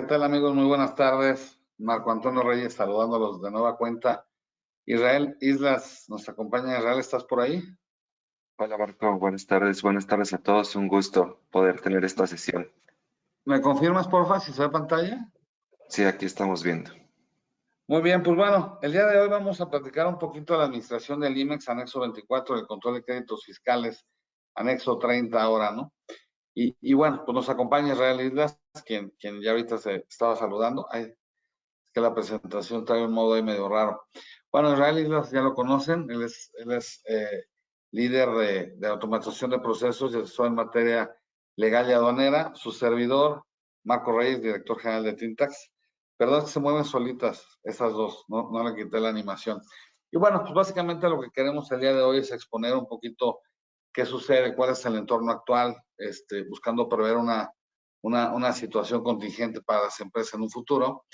tal amigos? Muy buenas tardes. Marco Antonio Reyes saludándolos de nueva cuenta. Israel Islas, nos acompaña Israel, ¿estás por ahí? Hola Marco, buenas tardes a todos, un gusto poder tener esta sesión. ¿Me confirmas, porfa, si se ve pantalla? Sí, aquí estamos viendo. Muy bien, pues bueno, el día de hoy vamos a platicar un poquito de la administración del IMEX, anexo 24, del control de créditos fiscales, anexo 30 ahora, ¿no? Y bueno, pues nos acompaña Israel Islas, quien ya ahorita se estaba saludando. Ay, es que la presentación trae un modo ahí medio raro. Bueno, Israel Islas ya lo conocen, él es líder de automatización de procesos y asesor en materia legal y aduanera. Su servidor, Marco Reyes, director general de Tintax. Perdón, es que se mueven solitas esas dos, no le quité la animación. Y bueno, pues básicamente lo que queremos el día de hoy es exponer un poquito qué sucede, cuál es el entorno actual, buscando prever una situación contingente para las empresas en un futuro.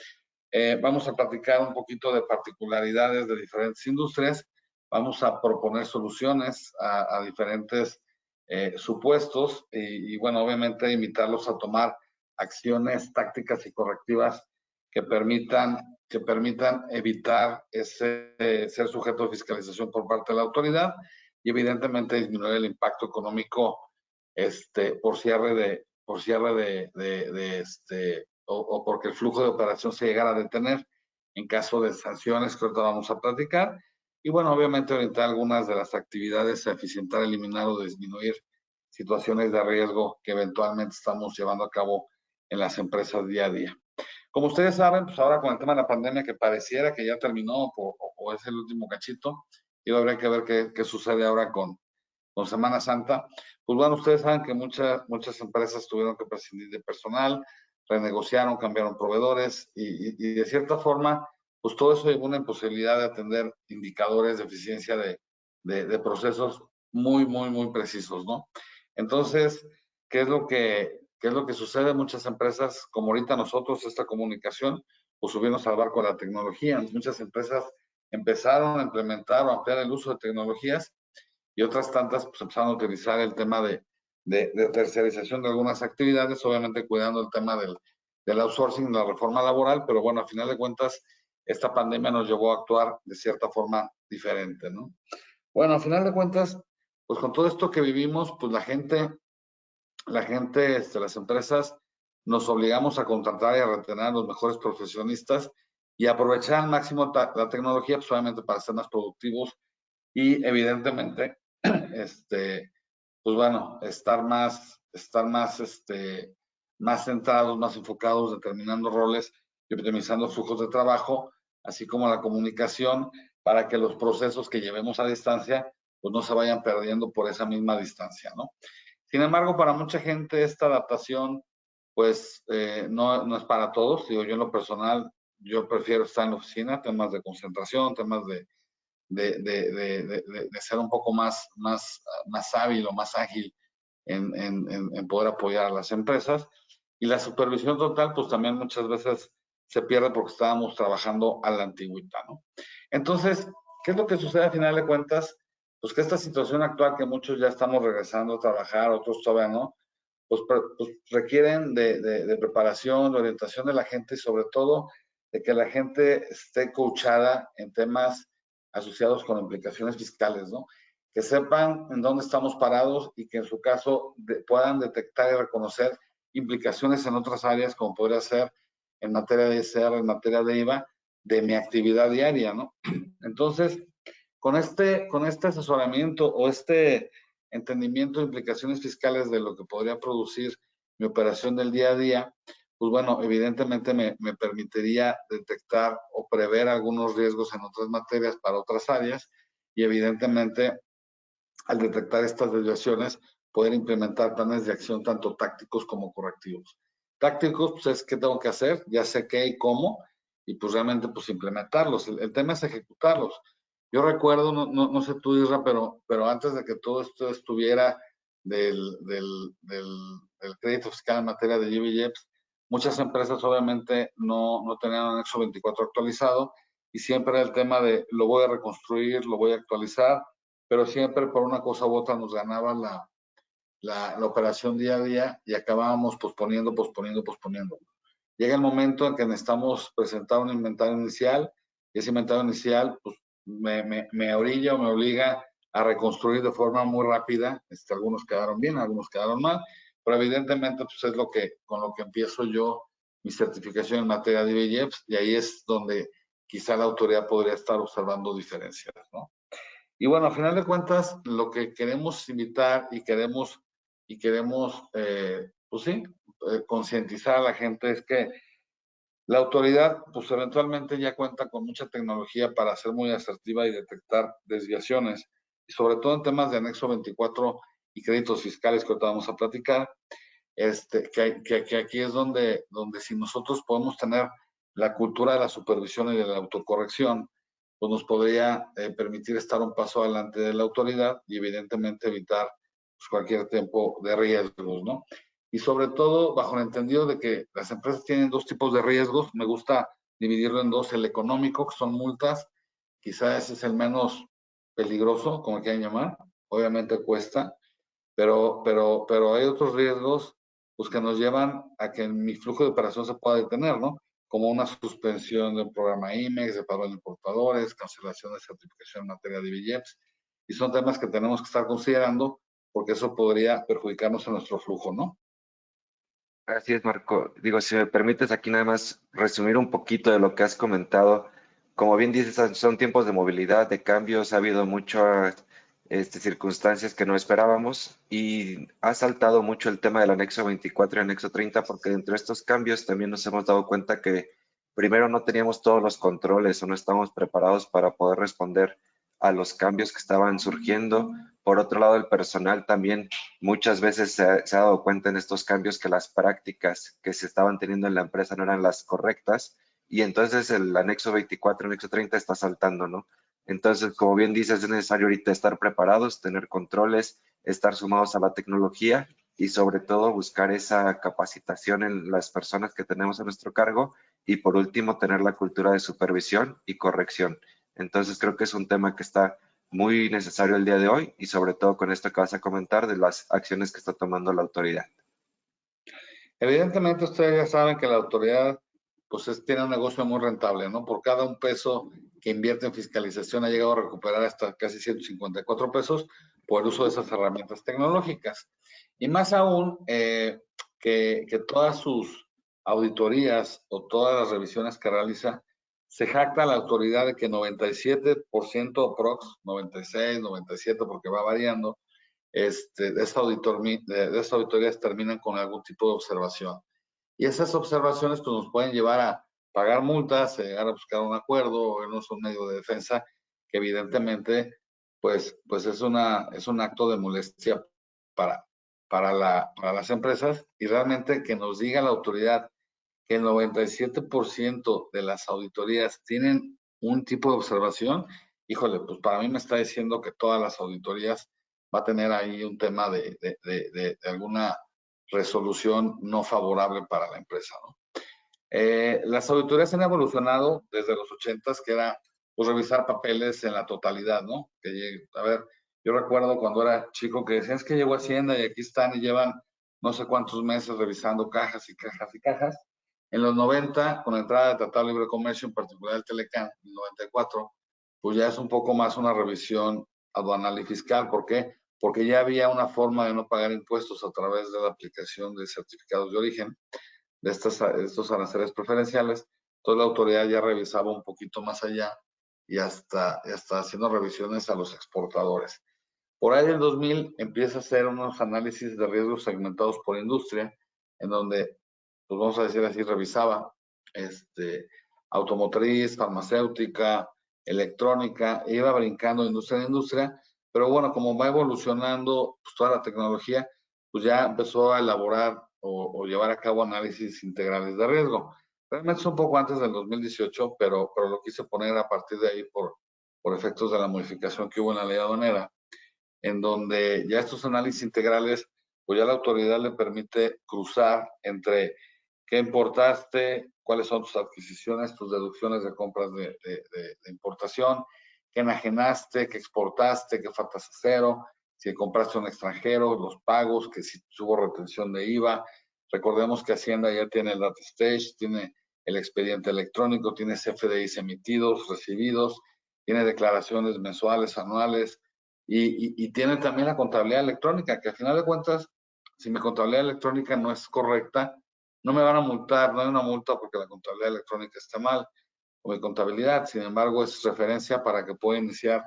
Vamos a platicar un poquito de particularidades de diferentes industrias, vamos a proponer soluciones a diferentes supuestos y bueno, obviamente invitarlos a tomar acciones tácticas y correctivas que permitan, que permitan evitar ser sujeto de fiscalización por parte de la autoridad y evidentemente disminuir el impacto económico por cierre o porque el flujo de operación se llegara a detener en caso de sanciones que ahorita vamos a platicar. Y bueno, obviamente orientar algunas de las actividades a eficientar, eliminar o disminuir situaciones de riesgo que eventualmente estamos llevando a cabo en las empresas día a día. Como ustedes saben, pues ahora con el tema de la pandemia que pareciera que ya terminó o es el último cachito, y habría que ver qué sucede ahora con Semana Santa. Pues bueno, ustedes saben que muchas empresas tuvieron que prescindir de personal, renegociaron, cambiaron proveedores y de cierta forma, pues todo eso llevó una imposibilidad de atender indicadores de eficiencia de procesos muy precisos, ¿no? Entonces, ¿qué es lo que sucede? Muchas empresas, como ahorita nosotros, esta comunicación, pues subimos al barco de la tecnología. Muchas empresas empezaron a implementar o ampliar el uso de tecnologías y otras tantas pues empezaron a utilizar el tema de tercerización de algunas actividades, obviamente cuidando el tema del outsourcing, la reforma laboral, pero bueno, a final de cuentas, esta pandemia nos llevó a actuar de cierta forma diferente, ¿no? Bueno, a final de cuentas, pues con todo esto que vivimos, pues las empresas nos obligamos a contratar y a retener a los mejores profesionistas y aprovechar al máximo la tecnología, pues obviamente para ser más productivos y evidentemente pues bueno, más centrados, más enfocados, determinando roles y optimizando flujos de trabajo, así como la comunicación, para que los procesos que llevemos a distancia, pues no se vayan perdiendo por esa misma distancia, ¿no? Sin embargo, para mucha gente esta adaptación, pues no es para todos. Digo, yo en lo personal, yo prefiero estar en la oficina, temas de concentración, temas de ser un poco más hábil o más ágil en poder apoyar a las empresas. Y la supervisión total, pues también muchas veces se pierde porque estábamos trabajando a la antigüita, ¿no? Entonces, ¿qué es lo que sucede a final de cuentas? Pues que esta situación actual que muchos ya estamos regresando a trabajar, otros todavía no, pues requieren de preparación, de orientación de la gente y sobre todo de que la gente esté coachada en temas asociados con implicaciones fiscales, ¿no? Que sepan en dónde estamos parados y que en su caso puedan detectar y reconocer implicaciones en otras áreas, como podría ser en materia de ISR, en materia de IVA, de mi actividad diaria, ¿no? Entonces, con este asesoramiento o este entendimiento de implicaciones fiscales de lo que podría producir mi operación del día a día, pues bueno, evidentemente me permitiría detectar o prever algunos riesgos en otras materias para otras áreas y evidentemente al detectar estas desviaciones poder implementar planes de acción tanto tácticos como correctivos. Tácticos, pues es qué tengo que hacer, ya sé qué y cómo, y pues realmente pues implementarlos. El tema es ejecutarlos. Yo recuerdo, no sé tú, Isra, pero antes de que todo esto estuviera del crédito fiscal en materia de GBJEPS, muchas empresas obviamente no tenían anexo 24 actualizado y siempre era el tema de lo voy a reconstruir, lo voy a actualizar, pero siempre por una cosa u otra nos ganaba la operación día a día y acabábamos posponiendo. llega el momento en que necesitamos presentar un inventario inicial, y ese inventario inicial pues, me orilla o me obliga a reconstruir de forma muy rápida. Algunos quedaron bien, algunos quedaron mal, pero evidentemente pues, es con lo que empiezo yo mi certificación en materia de IBJEPS, y ahí es donde quizá la autoridad podría estar observando diferencias, ¿no? Y bueno, a final de cuentas, lo que queremos invitar pues sí, concientizar a la gente es que la autoridad, pues eventualmente ya cuenta con mucha tecnología para ser muy asertiva y detectar desviaciones, y sobre todo en temas de anexo 24 y créditos fiscales que ahorita vamos a platicar, que aquí es donde si nosotros podemos tener la cultura de la supervisión y de la autocorrección, pues nos podría permitir estar un paso adelante de la autoridad y evidentemente evitar pues, cualquier tipo de riesgos, ¿no? Y sobre todo bajo el entendido de que las empresas tienen dos tipos de riesgos. Me gusta dividirlo en dos: el económico, que son multas, quizás ese es el menos peligroso, como quieran llamar, obviamente cuesta, pero hay otros riesgos pues, que nos llevan a que mi flujo de operación se pueda detener, ¿no? Como una suspensión del programa IMEX, de pago de importadores, cancelación de certificación en materia de billetes, y son temas que tenemos que estar considerando porque eso podría perjudicarnos en nuestro flujo, ¿no? Así es, Marco. Digo, si me permites aquí nada más resumir un poquito de lo que has comentado. Como bien dices, son tiempos de movilidad, de cambios, ha habido muchas circunstancias que no esperábamos y ha saltado mucho el tema del anexo 24 y anexo 30 porque dentro de estos cambios también nos hemos dado cuenta que primero no teníamos todos los controles o no estábamos preparados para poder responder a los cambios que estaban surgiendo. Por otro lado, el personal también muchas veces se ha dado cuenta en estos cambios que las prácticas que se estaban teniendo en la empresa no eran las correctas y entonces el anexo 24, anexo 30 está saltando, ¿no? Entonces, como bien dices, es necesario ahorita estar preparados, tener controles, estar sumados a la tecnología y sobre todo buscar esa capacitación en las personas que tenemos a nuestro cargo y por último tener la cultura de supervisión y corrección. Entonces, creo que es un tema que está muy necesario el día de hoy y sobre todo con esto que vas a comentar de las acciones que está tomando la autoridad. Evidentemente ustedes ya saben que la autoridad pues tiene un negocio muy rentable, ¿no? Por cada un peso que invierte en fiscalización ha llegado a recuperar hasta casi 154 pesos por el uso de esas herramientas tecnológicas. Y más aún que todas sus auditorías o todas las revisiones que realiza, se jacta la autoridad de que 97% prox, 96, 97 porque va variando, de esas auditorías terminan con algún tipo de observación. Y esas observaciones pues, nos pueden llevar a pagar multas, llegar a buscar un acuerdo, o vernos un medio de defensa que evidentemente pues es un acto de molestia para, para las empresas, y realmente que nos diga la autoridad que el 97% de las auditorías tienen un tipo de observación, híjole, pues para mí me está diciendo que todas las auditorías va a tener ahí un tema de alguna resolución no favorable para la empresa, ¿no? Las auditorías han evolucionado desde los 80s, que era pues, revisar papeles en la totalidad, ¿no? A ver, yo recuerdo cuando era chico que decían, es que llegó Hacienda y aquí están y llevan no sé cuántos meses revisando cajas y cajas y cajas. En los 90, con la entrada del Tratado de Libre Comercio, en particular el Telecán, en el 94, pues ya es un poco más una revisión aduanal y fiscal. ¿Por qué? Porque ya había una forma de no pagar impuestos a través de la aplicación de certificados de origen de estos aranceles preferenciales. Entonces la autoridad ya revisaba un poquito más allá y hasta haciendo revisiones a los exportadores. Por ahí del 2000 empieza a hacer unos análisis de riesgos segmentados por industria, en donde, pues vamos a decir así, revisaba automotriz, farmacéutica, electrónica, e iba brincando de industria en industria, pero bueno, como va evolucionando pues, toda la tecnología, pues ya empezó a elaborar o llevar a cabo análisis integrales de riesgo. Realmente es un poco antes del 2018, pero lo quise poner a partir de ahí por efectos de la modificación que hubo en la ley aduanera, en donde ya estos análisis integrales, pues ya la autoridad le permite cruzar entre qué importaste, cuáles son tus adquisiciones, tus deducciones de compras de importación, qué enajenaste, qué exportaste, qué faltas a cero, si compraste a un extranjero, los pagos, que si tuvo retención de IVA, Recordemos que Hacienda ya tiene el data stage, tiene el expediente electrónico, tiene CFDIs emitidos, recibidos, tiene declaraciones mensuales, anuales y tiene también la contabilidad electrónica, que al final de cuentas, si mi contabilidad electrónica no es correcta, no me van a multar, no hay una multa porque la contabilidad electrónica está mal o mi contabilidad, sin embargo, es referencia para que pueda iniciar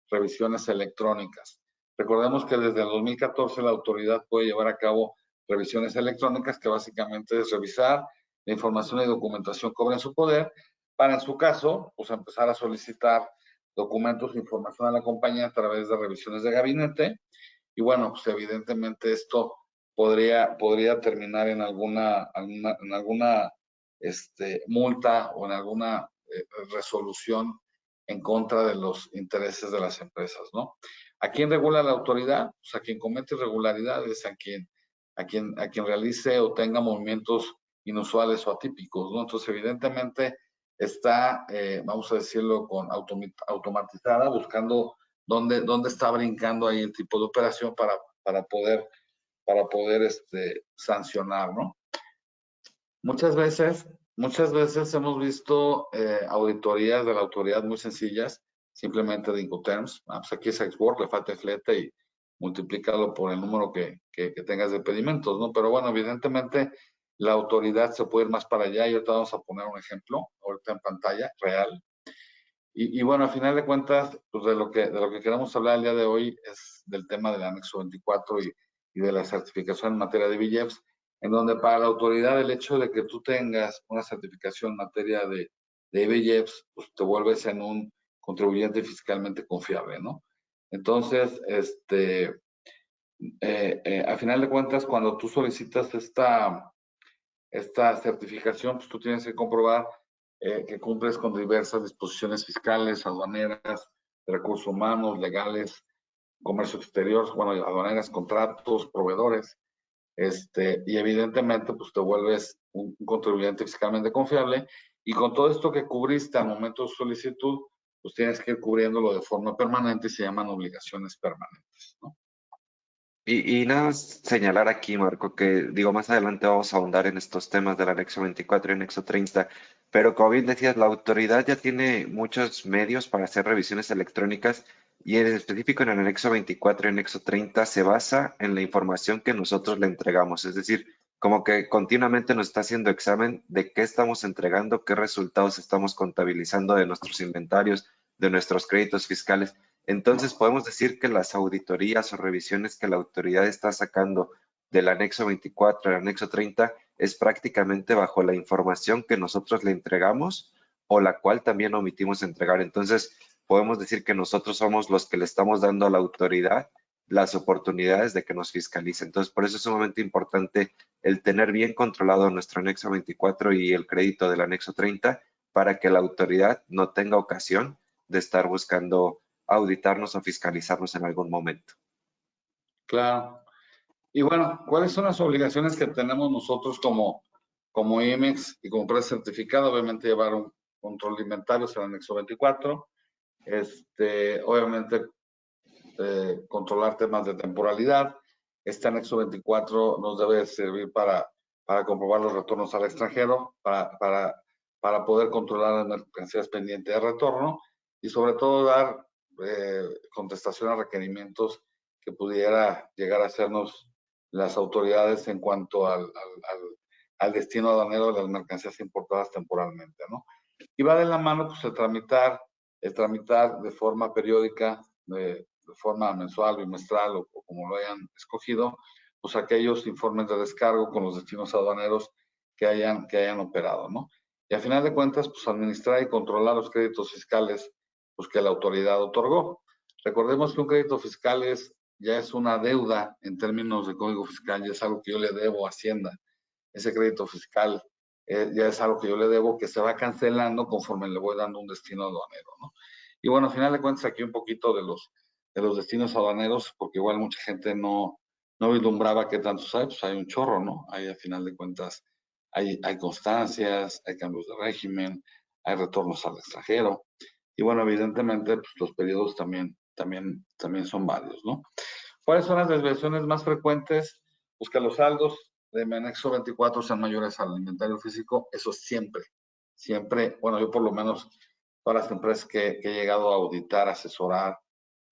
revisiones electrónicas. Recordemos que desde el 2014 la autoridad puede llevar a cabo revisiones electrónicas, que básicamente es revisar la información y documentación que obra en su poder, para en su caso, pues empezar a solicitar documentos e información a la compañía a través de revisiones de gabinete. Y bueno, pues evidentemente esto podría terminar en alguna multa o en alguna resolución en contra de los intereses de las empresas, ¿no? ¿A quién regula la autoridad? Pues a quien comete irregularidades, a quien realice o tenga movimientos inusuales o atípicos, ¿no? Entonces, evidentemente, está, vamos a decirlo, automatizada, buscando dónde está brincando ahí el tipo de operación para poder sancionar, ¿no? Muchas veces hemos visto auditorías de la autoridad muy sencillas, simplemente de Incoterms. Pues aquí es Export, le falta el flete y multiplícalo por el número que tengas de pedimentos, ¿no? Pero bueno, evidentemente la autoridad se puede ir más para allá y ahorita vamos a poner un ejemplo, ahorita en pantalla, real. Y bueno, a final de cuentas, pues de lo que queremos hablar el día de hoy es del tema del anexo 24 y de la certificación en materia de BIEFs, en donde para la autoridad el hecho de que tú tengas una certificación en materia de BIEFs, pues te vuelves en un contribuyente fiscalmente confiable, ¿no? Entonces, a final de cuentas, cuando tú solicitas esta certificación, pues tú tienes que comprobar que cumples con diversas disposiciones fiscales, aduaneras, de recursos humanos, legales, comercio exterior, bueno, aduaneras, contratos, proveedores, y evidentemente pues te vuelves un contribuyente fiscalmente confiable y con todo esto que cubriste al momento de solicitud, pues tienes que ir cubriéndolo de forma permanente y se llaman obligaciones permanentes, ¿no? Y nada más señalar aquí, Marco, que digo, más adelante vamos a ahondar en estos temas del anexo 24 y anexo 30, pero como bien decías, la autoridad ya tiene muchos medios para hacer revisiones electrónicas y en específico en el anexo 24 y anexo 30 se basa en la información que nosotros le entregamos, es decir, como que continuamente nos está haciendo examen de qué estamos entregando, qué resultados estamos contabilizando de nuestros inventarios, de nuestros créditos fiscales. Entonces, podemos decir que las auditorías o revisiones que la autoridad está sacando del anexo 24 al anexo 30 es prácticamente bajo la información que nosotros le entregamos o la cual también omitimos entregar. Entonces, podemos decir que nosotros somos los que le estamos dando a la autoridad las oportunidades de que nos fiscalice. Entonces, por eso es sumamente importante el tener bien controlado nuestro anexo 24 y el crédito del anexo 30 para que la autoridad no tenga ocasión de estar buscando auditarnos o fiscalizarnos en algún momento. Claro. Y bueno, ¿cuáles son las obligaciones que tenemos nosotros como IMEX y como empresa certificada? Obviamente llevar un control de inventarios en el anexo 24. Obviamente controlar temas de temporalidad. Este anexo 24 nos debe servir para comprobar los retornos al extranjero, para poder controlar las mercancías pendientes de retorno y sobre todo dar contestación a requerimientos que pudiera llegar a hacernos las autoridades en cuanto al destino aduanero de las mercancías importadas temporalmente, ¿no? Y va de la mano pues el tramitar de forma periódica, de forma mensual, bimestral o como lo hayan escogido, pues aquellos informes de descargo con los destinos aduaneros que hayan operado, ¿no? Y a final de cuentas, pues administrar y controlar los créditos fiscales pues, que la autoridad otorgó. Recordemos que un crédito fiscal ya es una deuda en términos de código fiscal, ya es algo que yo le debo a Hacienda. Ese crédito fiscal ya es algo que yo le debo que se va cancelando conforme le voy dando un destino aduanero, ¿no? Y bueno, al final de cuentas aquí un poquito de los destinos aduaneros, porque igual mucha gente no vislumbraba qué tantos hay, pues hay un chorro, ¿no? Hay al final de cuentas, hay constancias, hay cambios de régimen, hay retornos al extranjero, y bueno, evidentemente pues, los periodos también son varios, ¿no? ¿Cuáles son las desviaciones más frecuentes? Pues que los saldos de mi anexo 24 sean mayores al inventario físico, eso siempre, bueno, yo por lo menos todas las empresas que he llegado a auditar, asesorar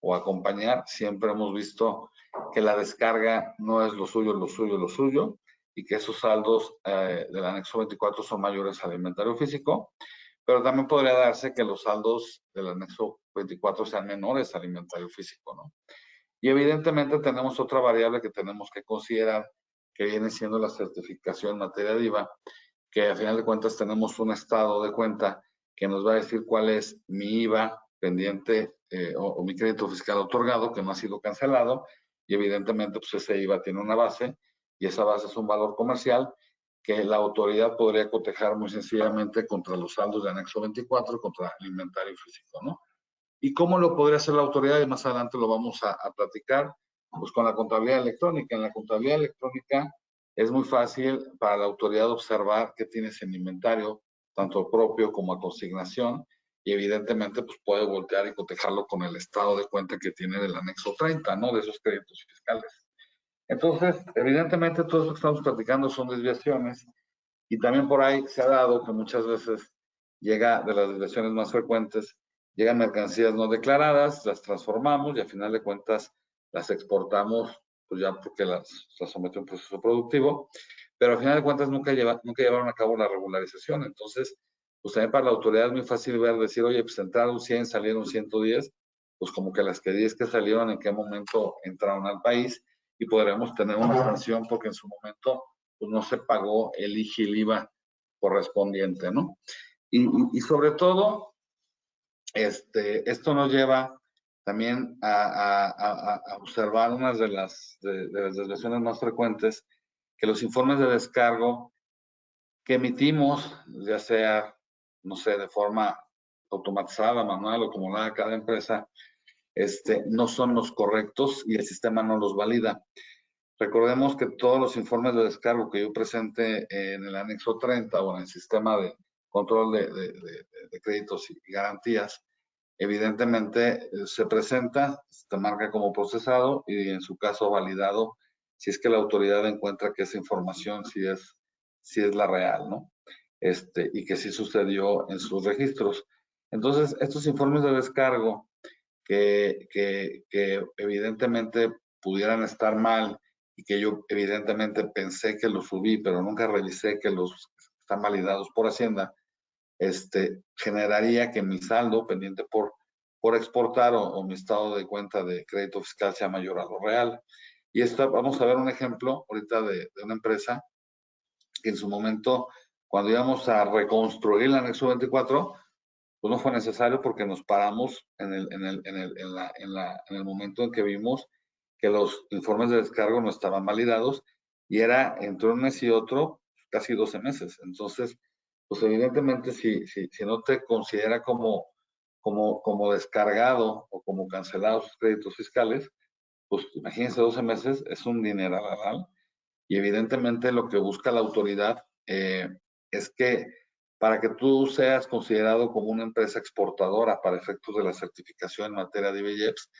o acompañar, siempre hemos visto que la descarga no es lo suyo, y que esos saldos del anexo 24 son mayores al inventario físico, pero también podría darse que los saldos del anexo 24 sean menores al inventario físico, ¿no? Y evidentemente tenemos otra variable que tenemos que considerar, que viene siendo la certificación en materia de IVA, que a final de cuentas tenemos un estado de cuenta que nos va a decir cuál es mi IVA pendiente o mi crédito fiscal otorgado que no ha sido cancelado, y evidentemente pues ese IVA tiene una base, y esa base es un valor comercial que la autoridad podría cotejar muy sencillamente contra los saldos de anexo 24, contra el inventario físico, ¿no? ¿Y cómo lo podría hacer la autoridad? Y más adelante lo vamos a platicar, pues con la contabilidad electrónica. En la contabilidad electrónica es muy fácil para la autoridad observar qué tienes en inventario, tanto propio como a consignación, y evidentemente pues puede voltear y cotejarlo con el estado de cuenta que tiene del anexo 30, ¿no? De esos créditos fiscales. Entonces, evidentemente todo eso que estamos platicando son desviaciones, y también por ahí se ha dado que muchas veces llega, de las desviaciones más frecuentes, llegan mercancías no declaradas, las transformamos y a final de cuentas las exportamos, pues ya porque las somete a un proceso productivo, pero a final de cuentas nunca llevaron a cabo la regularización. Entonces, pues también para la autoridad es muy fácil ver, decir, oye, pues entraron 100, salieron 110, pues como que las que 10 que salieron, en qué momento entraron al país, y podremos tener una sanción porque en su momento pues no se pagó el IGI, el IVA correspondiente, ¿no? Y sobre todo, esto nos lleva también a observar unas de las desviaciones más frecuentes, que los informes de descargo que emitimos, ya sea, no sé, de forma automatizada, manual o como la de cada empresa, no son los correctos y el sistema no los valida. Recordemos que todos los informes de descargo que yo presente en el anexo 30 o en el sistema de control de créditos y garantías, evidentemente se presenta, se marca como procesado y en su caso validado, si es que la autoridad encuentra que esa información sí es la real, ¿no? Y que sí sucedió en sus registros. Entonces, estos informes de descargo que evidentemente pudieran estar mal, y que yo evidentemente pensé que los subí, pero nunca revisé que los están validados por Hacienda, generaría que mi saldo pendiente por exportar o mi estado de cuenta de crédito fiscal sea mayor a lo real. Y esto, vamos a ver un ejemplo ahorita de una empresa que en su momento, cuando íbamos a reconstruir el anexo 24, pues no fue necesario porque nos paramos en el momento en que vimos que los informes de descargo no estaban validados, y era entre un mes y otro casi 12 meses. Entonces, pues evidentemente si no te considera como descargado o como cancelado sus créditos fiscales, pues imagínense 12 meses, es un dineral, y evidentemente lo que busca la autoridad es que para que tú seas considerado como una empresa exportadora para efectos de la certificación en materia de IBEX,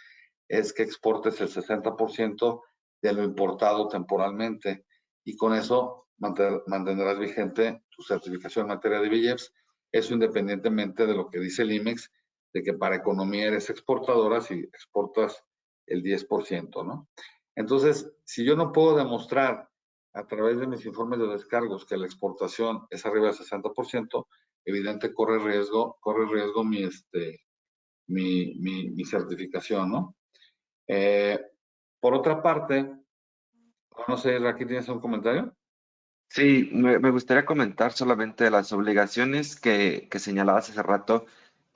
es que exportes el 60% de lo importado temporalmente, y con eso mantendrás vigente tu certificación en materia de IBEX, eso independientemente de lo que dice el IMEX, de que para economía eres exportadora si exportas el 10%, ¿no? Entonces, si yo no puedo demostrar a través de mis informes de descargos que la exportación es arriba del 60%, evidente corre riesgo mi certificación, ¿no? Por otra parte, no sé, aquí tienes un comentario. Sí, me gustaría comentar solamente las obligaciones que señalabas hace rato.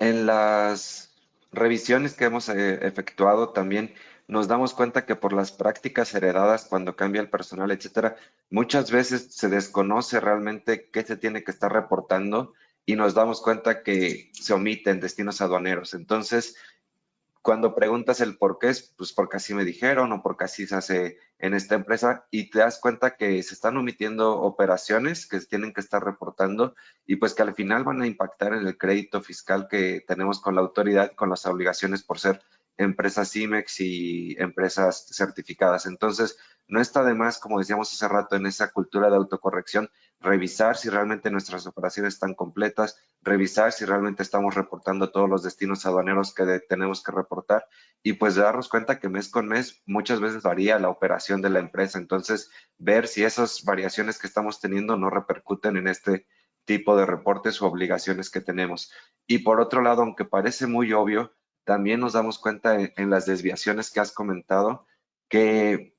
En las revisiones que hemos efectuado también nos damos cuenta que por las prácticas heredadas cuando cambia el personal, etcétera, muchas veces se desconoce realmente qué se tiene que estar reportando y nos damos cuenta que se omiten destinos aduaneros. Entonces, cuando preguntas el por qué, es pues porque así me dijeron o porque así se hace en esta empresa, y te das cuenta que se están omitiendo operaciones que se tienen que estar reportando y pues que al final van a impactar en el crédito fiscal que tenemos con la autoridad, con las obligaciones por ser empresas IMEX y empresas certificadas. Entonces, no está de más, como decíamos hace rato, en esa cultura de autocorrección, revisar si realmente nuestras operaciones están completas, revisar si realmente estamos reportando todos los destinos aduaneros que tenemos que reportar y pues darnos cuenta que mes con mes muchas veces varía la operación de la empresa. Entonces, ver si esas variaciones que estamos teniendo no repercuten en este tipo de reportes o obligaciones que tenemos. Y por otro lado, aunque parece muy obvio, también nos damos cuenta en las desviaciones que has comentado que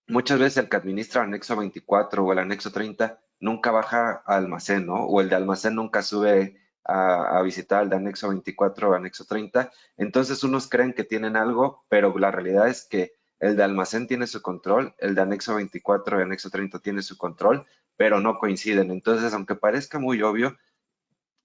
muchas veces el que administra el anexo 24 o el anexo 30 nunca baja a almacén, ¿no? O el de almacén nunca sube a visitar el de anexo 24 o anexo 30. Entonces unos creen que tienen algo, pero la realidad es que el de almacén tiene su control, el de anexo 24 y anexo 30 tiene su control, pero no coinciden. Entonces, aunque parezca muy obvio,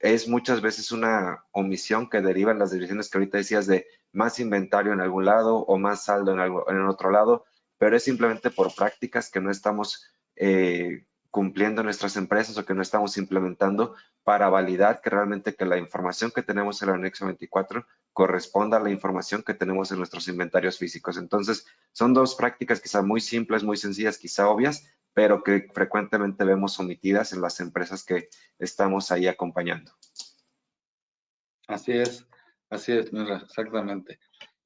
es muchas veces una omisión que deriva en las decisiones que ahorita decías de más inventario en algún lado o más saldo en otro lado, pero es simplemente por prácticas que no estamos cumpliendo en nuestras empresas o que no estamos implementando para validar que realmente que la información que tenemos en el anexo 24 corresponda a la información que tenemos en nuestros inventarios físicos. Entonces, son dos prácticas quizá muy simples, muy sencillas, quizá obvias, pero que frecuentemente vemos omitidas en las empresas que estamos ahí acompañando. Así es, Mira, exactamente.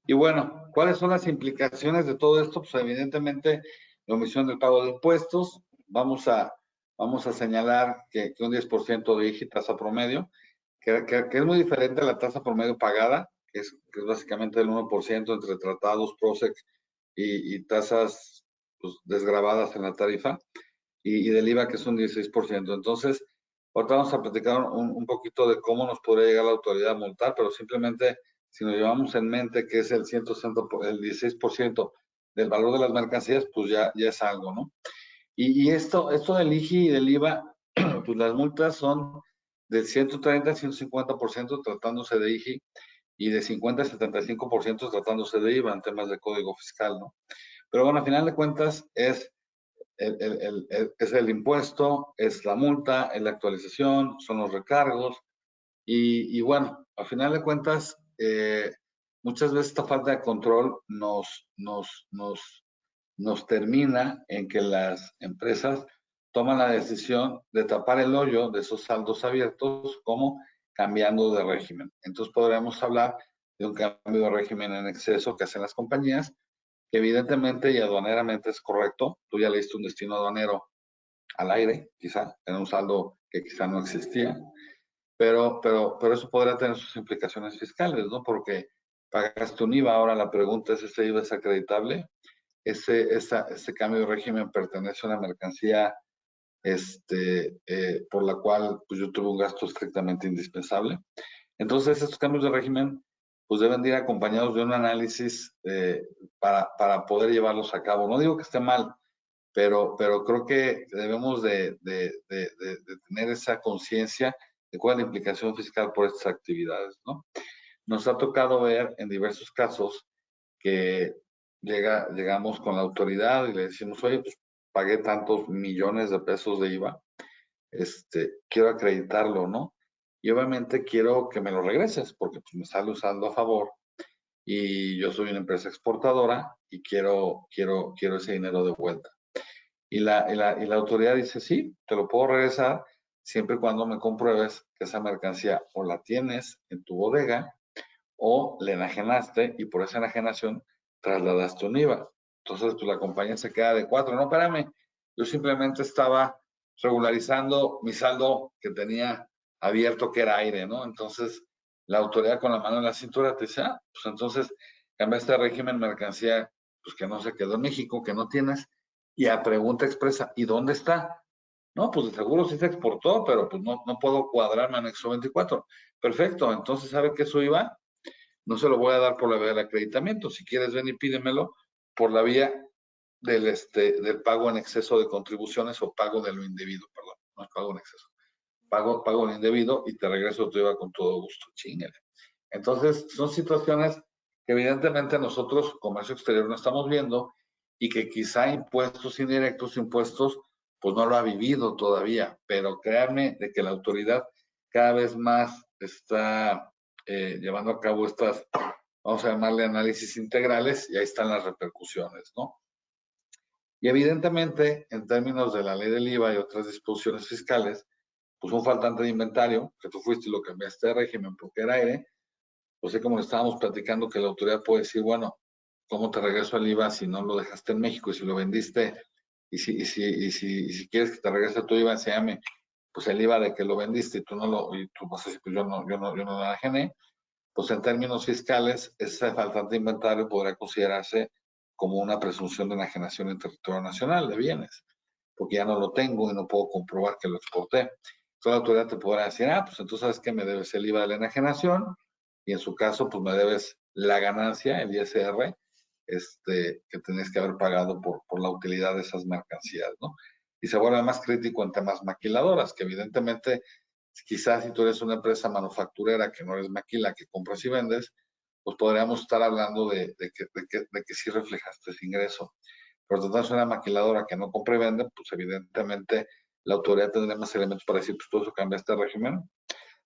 Y bueno, ¿cuáles son las implicaciones de todo esto? Pues evidentemente la omisión del pago de impuestos. Vamos a señalar que un 10% de IGI tasa promedio, que es muy diferente a la tasa promedio pagada, que es básicamente el 1% entre tratados, PROSEC y tasas pues, desgravadas en la tarifa, y del IVA, que es un 16%. Entonces, ahorita vamos a platicar un poquito de cómo nos podría llegar la autoridad a multar, pero simplemente si nos llevamos en mente que es el 160, el 16% del valor de las mercancías, pues ya es algo, ¿no? Y esto del IGI y del IVA, pues las multas son del 130 al 150% tratándose de IGI y de 50 al 75% tratándose de IVA en temas de código fiscal, ¿no? Pero bueno, a final de cuentas es el impuesto, es la multa, es la actualización, son los recargos y bueno, a final de cuentas, muchas veces esta falta de control nos termina en que las empresas toman la decisión de tapar el hoyo de esos saldos abiertos como cambiando de régimen. Entonces podríamos hablar de un cambio de régimen en exceso que hacen las compañías, que evidentemente y aduaneramente es correcto. Tú ya le diste un destino aduanero al aire, quizá, en un saldo que quizá no existía, pero eso podría tener sus implicaciones fiscales, ¿no? Porque pagaste un IVA, ahora la pregunta es, ¿ese IVA es acreditable? Ese cambio de régimen pertenece a una mercancía por la cual pues, yo tuve un gasto estrictamente indispensable. Entonces, estos cambios de régimen pues deben de ir acompañados de un análisis para poder llevarlos a cabo. No digo que esté mal, pero creo que debemos de tener esa conciencia de cuál es la implicación fiscal por estas actividades, ¿no? Nos ha tocado ver en diversos casos que llegamos con la autoridad y le decimos, oye, pues pagué tantos millones de pesos de IVA, quiero acreditarlo, ¿no? Y obviamente quiero que me lo regreses porque pues, me sale usando a favor y yo soy una empresa exportadora y quiero ese dinero de vuelta. Y la autoridad dice, sí, te lo puedo regresar siempre y cuando me compruebes que esa mercancía o la tienes en tu bodega o le enajenaste y por esa enajenación trasladaste un IVA. Entonces, pues la compañía se queda de cuatro. No, espérame, yo simplemente estaba regularizando mi saldo que tenía abierto, que era aire, ¿no? Entonces, la autoridad con la mano en la cintura te dice, pues entonces cambiaste de régimen mercancía, pues que no se quedó en México, que no tienes, y a pregunta expresa, ¿y dónde está? No, pues de seguro sí se exportó, pero pues no puedo cuadrarme anexo 24. Perfecto, entonces, ¿sabe qué es su IVA? No se lo voy a dar por la vía del acreditamiento. Si quieres, ven y pídemelo por la vía del pago en exceso de contribuciones o pago de lo indebido, perdón, no es pago en exceso. Pago lo indebido y te regreso tu IVA con todo gusto. Chingale. Entonces, son situaciones que evidentemente nosotros, comercio exterior, no estamos viendo y que quizá impuestos indirectos, impuestos, pues no lo ha vivido todavía, pero créanme de que la autoridad cada vez más está llevando a cabo estas, vamos a llamarle análisis integrales, y ahí están las repercusiones, ¿no? Y evidentemente, en términos de la ley del IVA y otras disposiciones fiscales, pues un faltante de inventario, que tú fuiste y lo cambiaste de régimen porque era aire, pues es como le estábamos platicando, que la autoridad puede decir, bueno, ¿cómo te regreso el IVA si no lo dejaste en México y si lo vendiste? Y si quieres que te regrese tu IVA, enséñame pues el IVA de que lo vendiste y tú no lo, y tú vas a decir, pues yo no lo enajené. Pues en términos fiscales, ese faltante de inventario podría considerarse como una presunción de enajenación en territorio nacional de bienes, porque ya no lo tengo y no puedo comprobar que lo exporté. Entonces la autoridad te podrá decir, pues entonces sabes que me debes el IVA de la enajenación, y en su caso, pues me debes la ganancia, el ISR, que tenés que haber pagado por la utilidad de esas mercancías, ¿no? Y se vuelve más crítico en temas maquiladoras, que evidentemente, quizás si tú eres una empresa manufacturera que no eres maquila, que compras y vendes, pues podríamos estar hablando de que sí reflejaste ese ingreso. Pero tratarse de una maquiladora que no compra y vende, pues evidentemente la autoridad tendría más elementos para decir, pues tú eso cambiaste de régimen,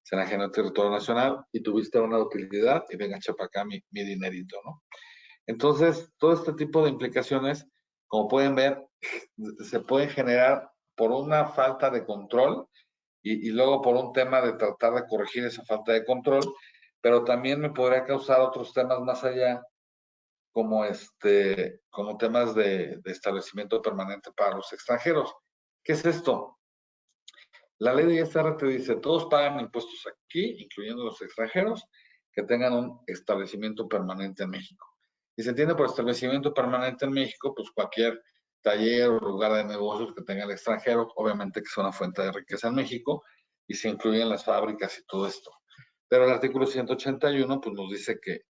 se enajenó el territorio nacional y tuviste una utilidad y venga, chepa acá mi dinerito, ¿no? Entonces, todo este tipo de implicaciones, como pueden ver, se pueden generar por una falta de control y luego por un tema de tratar de corregir esa falta de control, pero también me podría causar otros temas más allá, como como temas de establecimiento permanente para los extranjeros. ¿Qué es esto? La ley de ISR te dice, todos pagan impuestos aquí, incluyendo los extranjeros, que tengan un establecimiento permanente en México. Y se entiende por establecimiento permanente en México, pues cualquier taller o lugar de negocios que tenga el extranjero, obviamente que es una fuente de riqueza en México, y se incluyen las fábricas y todo esto. Pero el artículo 181 pues nos dice que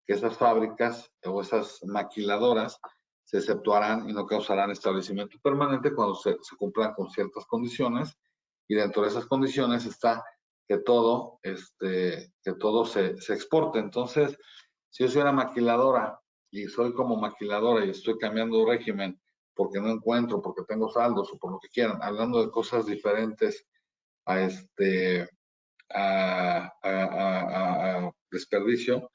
esas fábricas o esas maquiladoras se exceptuarán y no causarán establecimiento permanente cuando se cumplan con ciertas condiciones, y dentro de esas condiciones está que todo se exporte. Entonces, si yo soy una maquiladora y soy como maquiladora y estoy cambiando de régimen porque no encuentro, porque tengo saldos o por lo que quieran, hablando de cosas diferentes a a desperdicio,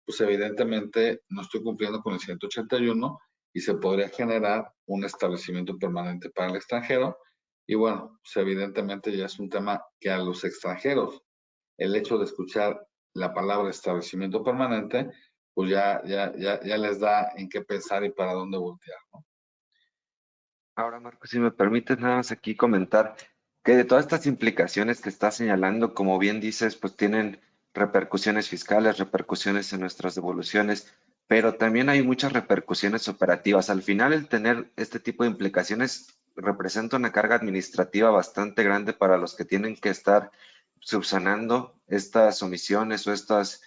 pues evidentemente no estoy cumpliendo con el 181 y se podría generar un establecimiento permanente para el extranjero. Y bueno, pues evidentemente ya es un tema que a los extranjeros, el hecho de escuchar la palabra establecimiento permanente, pues ya les da en qué pensar y para dónde voltear, ¿no? Ahora, Marco, si me permites nada más aquí comentar que de todas estas implicaciones que estás señalando, como bien dices, pues tienen repercusiones fiscales, repercusiones en nuestras devoluciones, pero también hay muchas repercusiones operativas. Al final, el tener este tipo de implicaciones representa una carga administrativa bastante grande para los que tienen que estar subsanando estas omisiones o estas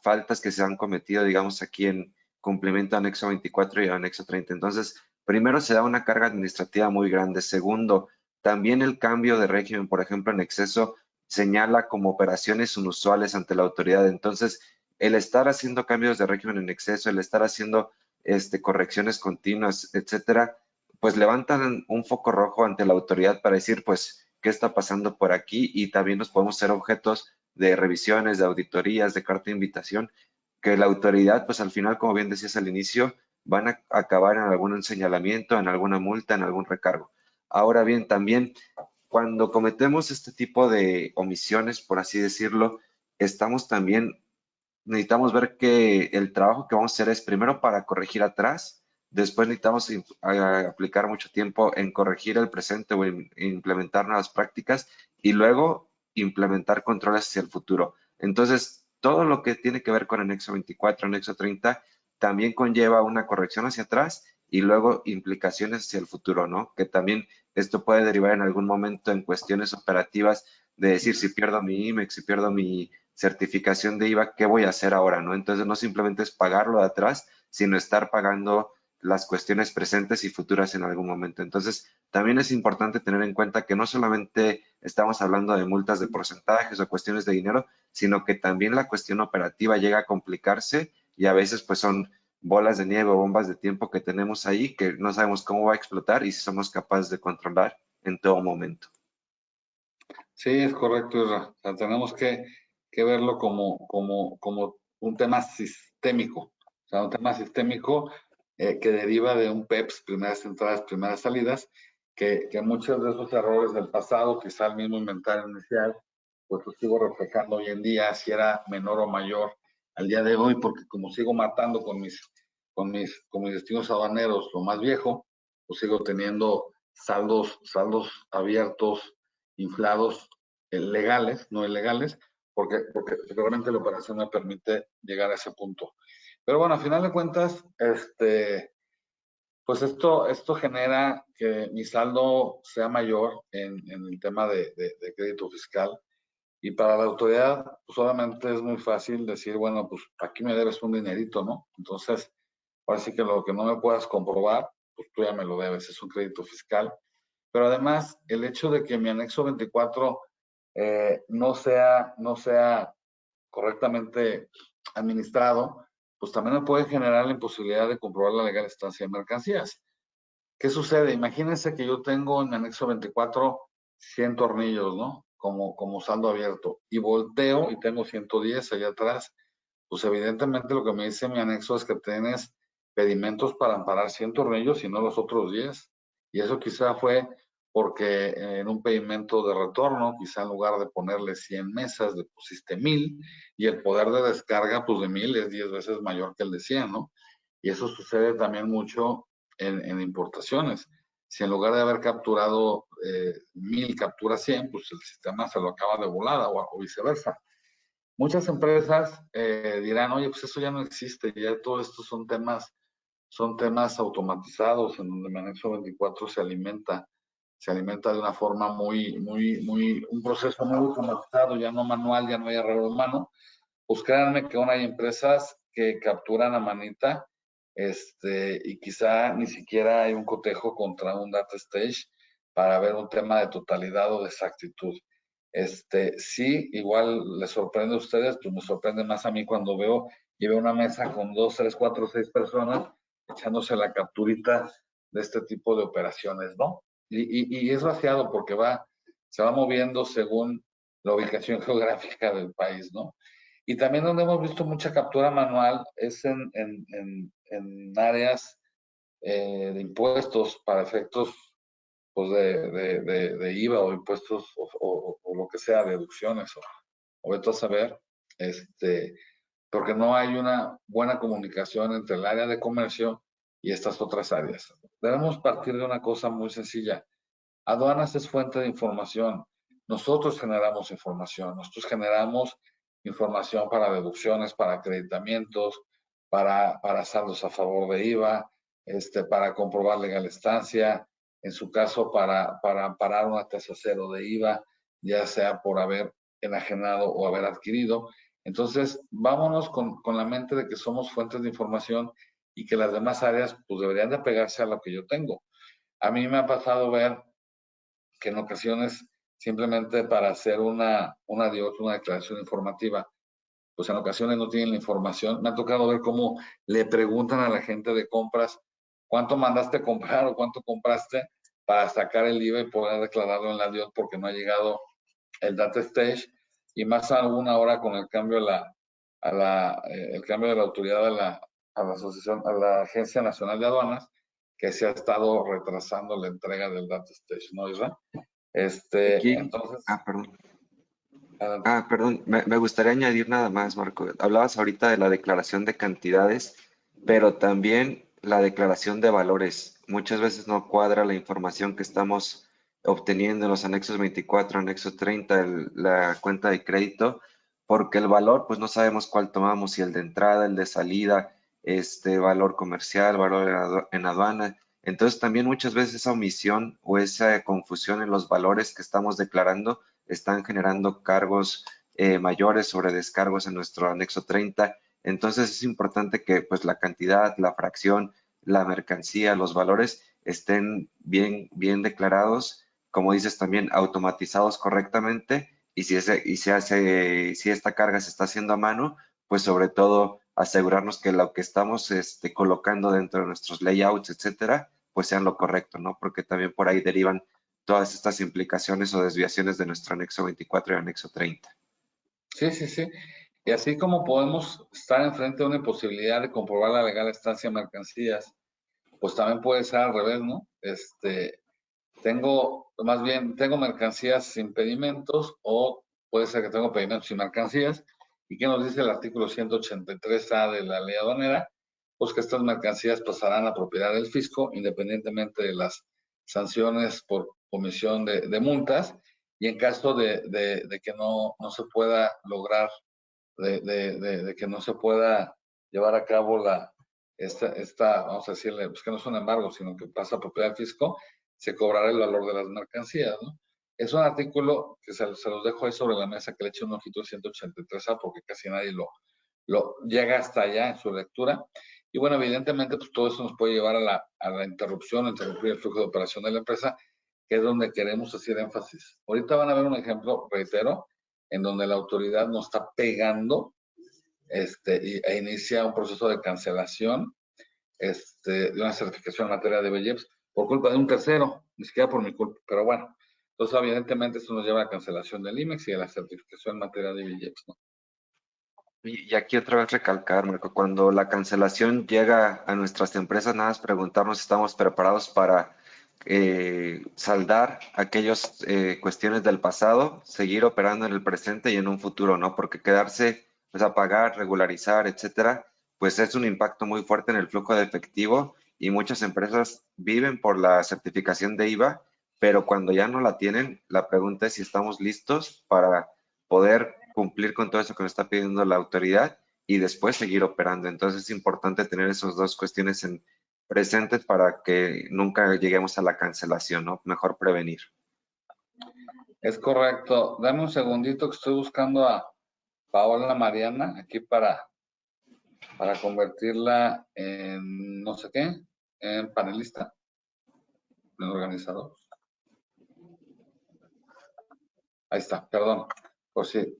faltas que se han cometido, digamos, aquí en cumplimiento anexo 24 y anexo 30. Entonces, primero, se da una carga administrativa muy grande. Segundo, también el cambio de régimen, por ejemplo, en exceso, señala como operaciones inusuales ante la autoridad. Entonces, el estar haciendo cambios de régimen en exceso, el estar haciendo correcciones continuas, etcétera, pues levantan un foco rojo ante la autoridad para decir, pues, qué está pasando por aquí, y también nos podemos ser objetos de revisiones, de auditorías, de carta de invitación, que la autoridad, pues al final, como bien decías al inicio, van a acabar en algún señalamiento, en alguna multa, en algún recargo. Ahora bien, también cuando cometemos este tipo de omisiones, por así decirlo, estamos también, necesitamos ver que el trabajo que vamos a hacer es primero para corregir atrás, después necesitamos aplicar mucho tiempo en corregir el presente o en implementar nuevas prácticas y luego implementar controles hacia el futuro. Entonces, todo lo que tiene que ver con anexo 24, anexo 30, también conlleva una corrección hacia atrás y luego implicaciones hacia el futuro, ¿no? Que también esto puede derivar en algún momento en cuestiones operativas de decir, si pierdo mi IMEX, si pierdo mi certificación de IVA, ¿qué voy a hacer ahora, no? Entonces no simplemente es pagarlo de atrás, sino estar pagando las cuestiones presentes y futuras en algún momento. Entonces, también es importante tener en cuenta que no solamente estamos hablando de multas de porcentajes o cuestiones de dinero, sino que también la cuestión operativa llega a complicarse y a veces pues son bolas de nieve o bombas de tiempo que tenemos ahí que no sabemos cómo va a explotar y si somos capaces de controlar en todo momento. Sí, es correcto, Isra. O sea, tenemos que verlo como un tema sistémico, o sea, un tema sistémico que deriva de un PEPS, primeras entradas, primeras salidas, que muchos de esos errores del pasado, quizá el mismo inventario inicial, pues lo sigo reflejando hoy en día, si era menor o mayor al día de hoy, porque como sigo matando con mis destinos aduaneros lo más viejo, pues sigo teniendo saldos abiertos, inflados, legales, no ilegales, porque realmente la operación me permite llegar a ese punto. Pero bueno, a final de cuentas, pues esto genera que mi saldo sea mayor en el tema de crédito fiscal. Y para la autoridad, pues obviamente es muy fácil decir, bueno, pues aquí me debes un dinerito, ¿no? Entonces, ahora sí que lo que no me puedas comprobar, pues tú ya me lo debes, es un crédito fiscal. Pero además, el hecho de que mi anexo 24 no sea correctamente administrado, pues también me puede generar la imposibilidad de comprobar la legal estancia de mercancías. ¿Qué sucede? Imagínense que yo tengo en mi anexo 24 100 tornillos, ¿no? Como saldo abierto. Y volteo y tengo 110 allá atrás. Pues evidentemente lo que me dice mi anexo es que tienes pedimentos para amparar 100 tornillos y no los otros 10. Y eso quizá fue porque en un pedimento de retorno, quizá en lugar de ponerle 100 mesas, le pusiste 1000 y el poder de descarga, pues de 1000 es 10 veces mayor que el de 100, ¿no? Y eso sucede también mucho en importaciones. Si en lugar de haber capturado 1000, captura 100, pues el sistema se lo acaba de volada o viceversa. Muchas empresas dirán, oye, pues eso ya no existe, ya todo esto son temas automatizados en donde mi anexo 24 se alimenta de una forma un proceso muy automatizado, ya no manual, ya no hay error humano. Pues créanme que aún hay empresas que capturan a manita, y quizá ni siquiera hay un cotejo contra un data stage para ver un tema de totalidad o de exactitud. Sí, igual les sorprende a ustedes, pues me sorprende más a mí cuando veo una mesa con 2, 3, 4, 6 personas echándose la capturita de este tipo de operaciones, ¿no? Y es vaciado porque se va moviendo según la ubicación geográfica del país, ¿no? Y también donde hemos visto mucha captura manual es en áreas de impuestos para efectos pues, de IVA o impuestos o lo que sea, deducciones o vete a saber, porque no hay una buena comunicación entre el área de comercio y estas otras áreas. Debemos partir de una cosa muy sencilla. Aduanas es fuente de información. Nosotros generamos información. Nosotros generamos información para deducciones, para acreditamientos, para saldos a favor de IVA, para comprobar legal estancia, en su caso para amparar una tasa cero de IVA, ya sea por haber enajenado o haber adquirido. Entonces, vámonos con la mente de que somos fuentes de información y que las demás áreas pues deberían de apegarse a lo que yo tengo. A mí me ha pasado ver que en ocasiones simplemente para hacer una declaración informativa, pues en ocasiones no tienen la información. Me ha tocado ver cómo le preguntan a la gente de compras cuánto mandaste a comprar o cuánto compraste para sacar el IVA y poder declararlo en la DIOT porque no ha llegado el data stage y más aún ahora con el cambio el cambio de la autoridad a la asociación, a la Agencia Nacional de Aduanas, que se ha estado retrasando la entrega del data stage, ¿no, Isra? Aquí, Entonces, perdón. adelante. Perdón, me gustaría añadir nada más, Marco. Hablabas ahorita de la declaración de cantidades, pero también la declaración de valores. Muchas veces no cuadra la información que estamos obteniendo en los anexos 24, anexo 30, la cuenta de crédito, porque el valor, pues no sabemos cuál tomamos, si el de entrada, el de salida, este valor comercial, valor en aduana. Entonces también muchas veces esa omisión o esa confusión en los valores que estamos declarando están generando cargos mayores sobre descargos en nuestro anexo 30. Entonces es importante que pues la cantidad, la fracción, la mercancía, los valores estén bien declarados, como dices también automatizados correctamente y si esta carga se está haciendo a mano, pues sobre todo asegurarnos que lo que estamos colocando dentro de nuestros layouts, etcétera, pues sean lo correcto, ¿no? Porque también por ahí derivan todas estas implicaciones o desviaciones de nuestro anexo 24 y anexo 30. Sí, sí, sí. Y así como podemos estar enfrente de una imposibilidad de comprobar la legal estancia de mercancías, pues también puede ser al revés, ¿no? Más bien, tengo mercancías sin pedimentos o puede ser que tengo pedimentos sin mercancías. ¿Y qué nos dice el artículo 183A de la ley aduanera? Pues que estas mercancías pasarán a propiedad del fisco independientemente de las sanciones por comisión de multas y en caso de que no se pueda lograr, de que no se pueda llevar a cabo vamos a decirle, pues que no es un embargo, sino que pasa a propiedad del fisco, se cobrará el valor de las mercancías, ¿no? Es un artículo que se los dejo ahí sobre la mesa, que le eche un ojito al 183A, porque casi nadie lo llega hasta allá en su lectura. Y bueno, evidentemente, pues todo eso nos puede llevar a la interrupción, interrumpir el flujo de operación de la empresa, que es donde queremos hacer énfasis. Ahorita van a ver un ejemplo, reitero, en donde la autoridad nos está pegando e inicia un proceso de cancelación de una certificación en materia de BEPS por culpa de un tercero, ni siquiera por mi culpa, pero bueno. Entonces, evidentemente, esto nos lleva a la cancelación del IMEX y a la certificación en materia de BEPS, ¿no? Y aquí otra vez recalcar, Marco, cuando la cancelación llega a nuestras empresas, nada más preguntarnos si estamos preparados para saldar aquellas cuestiones del pasado, seguir operando en el presente y en un futuro, ¿no? Porque quedarse, pues a pagar, regularizar, etcétera, pues es un impacto muy fuerte en el flujo de efectivo y muchas empresas viven por la certificación de IVA, pero cuando ya no la tienen, la pregunta es si estamos listos para poder cumplir con todo eso que nos está pidiendo la autoridad y después seguir operando. Entonces es importante tener esas dos cuestiones presentes para que nunca lleguemos a la cancelación, ¿no? Mejor prevenir. Es correcto. Dame un segundito que estoy buscando a Paola Mariana aquí para convertirla en no sé qué, en panelista, en organizador. Ahí está, perdón, por si,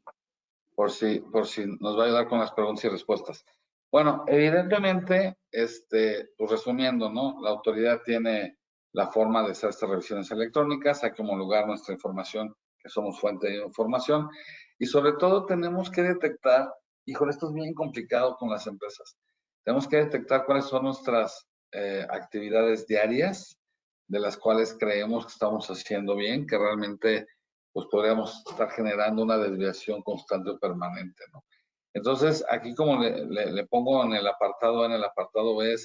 por si nos va a ayudar con las preguntas y respuestas. Bueno, evidentemente, pues resumiendo, ¿no? La autoridad tiene la forma de hacer estas revisiones electrónicas, hay que homologar nuestra información, que somos fuente de información, y sobre todo tenemos que detectar, híjole, esto es bien complicado con las empresas, tenemos que detectar cuáles son nuestras actividades diarias, de las cuales creemos que estamos haciendo bien, que realmente pues podríamos estar generando una desviación constante o permanente, ¿no? Entonces, aquí como le pongo en el apartado A, en el apartado B,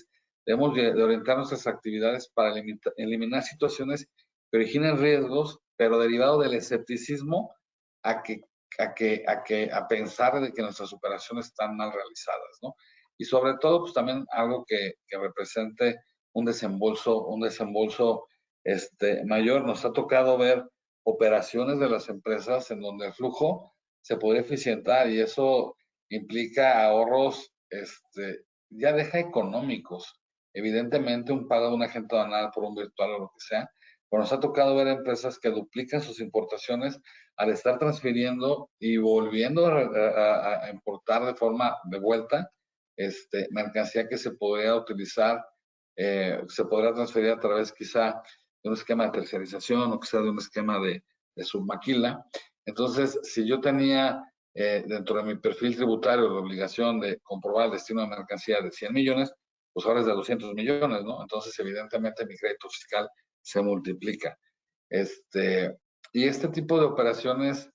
debemos de orientar nuestras actividades para eliminar situaciones que originen riesgos, pero derivado del escepticismo a a pensar de que nuestras operaciones están mal realizadas, ¿no? Y sobre todo, pues también algo que represente un desembolso mayor. Nos ha tocado ver operaciones de las empresas en donde el flujo se podría eficientar y eso implica ahorros, ya deja económicos. Evidentemente, un pago de un agente aduanal por un virtual o lo que sea, pero nos ha tocado ver empresas que duplican sus importaciones al estar transfiriendo y volviendo a importar de forma de vuelta mercancía que se podría utilizar, se podrá transferir a través quizá de un esquema de terciarización o quizá de un esquema de submaquila. Entonces, si yo tenía dentro de mi perfil tributario la obligación de comprobar el destino de mercancía de 100 millones, pues ahora es de 200 millones, ¿no? Entonces, evidentemente, mi crédito fiscal se multiplica. Y este tipo de operaciones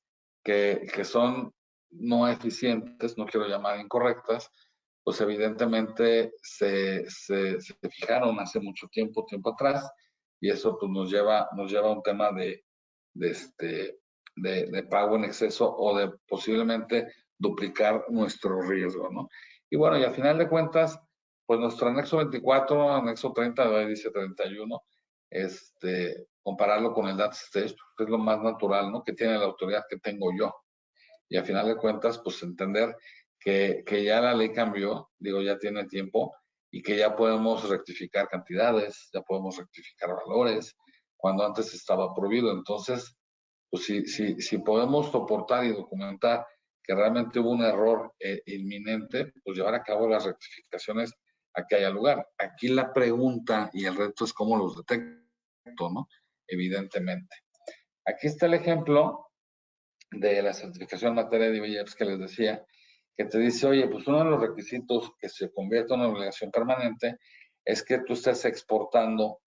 que son no eficientes, no quiero llamar incorrectas, pues evidentemente se fijaron hace mucho tiempo atrás, y eso pues nos lleva a un tema de, de pago en exceso o de posiblemente duplicar nuestro riesgo, ¿no? Y bueno, y al final de cuentas, pues nuestro anexo 24, anexo 30, dice 31, compararlo con el data stage, que es lo más natural, ¿no? Que tiene la autoridad que tengo yo. Y al final de cuentas, pues entender que ya la ley cambió, digo, ya tiene tiempo, y que ya podemos rectificar cantidades, ya podemos rectificar valores, cuando antes estaba prohibido. Entonces, pues si podemos soportar y documentar que realmente hubo un error inminente, pues llevar a cabo las rectificaciones a que haya lugar. Aquí la pregunta y el reto es cómo los detecto, ¿no? Evidentemente. Aquí está el ejemplo de la certificación en materia de IBEPS que les decía, que te dice, oye, pues uno de los requisitos que se convierta en una obligación permanente es que tú estés exportando,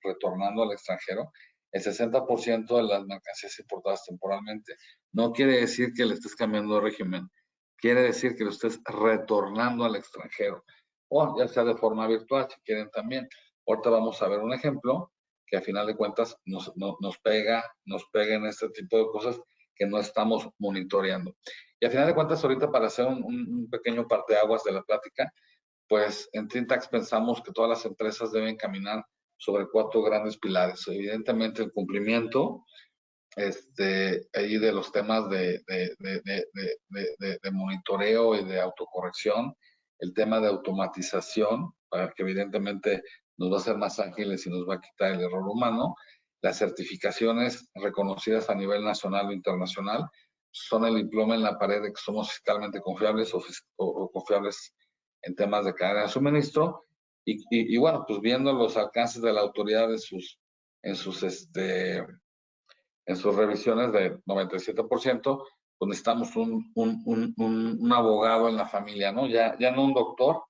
retornando al extranjero, el 60% de las mercancías importadas temporalmente. No quiere decir que le estés cambiando de régimen, quiere decir que lo estés retornando al extranjero, o ya sea de forma virtual, si quieren también. Ahorita vamos a ver un ejemplo que a final de cuentas nos pega en este tipo de cosas que no estamos monitoreando. Y a final de cuentas, ahorita para hacer un pequeño parteaguas de la plática, pues en Tintax pensamos que todas las empresas deben caminar sobre 4 grandes pilares. Evidentemente el cumplimiento, ahí de los temas de monitoreo y de autocorrección, el tema de automatización, para que evidentemente nos va a hacer más ágiles y nos va a quitar el error humano, las certificaciones reconocidas a nivel nacional o internacional, son el diploma en la pared de que somos fiscalmente confiables o confiables en temas de cadena de suministro, y bueno, pues viendo los alcances de la autoridad en sus en sus revisiones de 97%, pues necesitamos un abogado en la familia, ¿no? Ya no un doctor.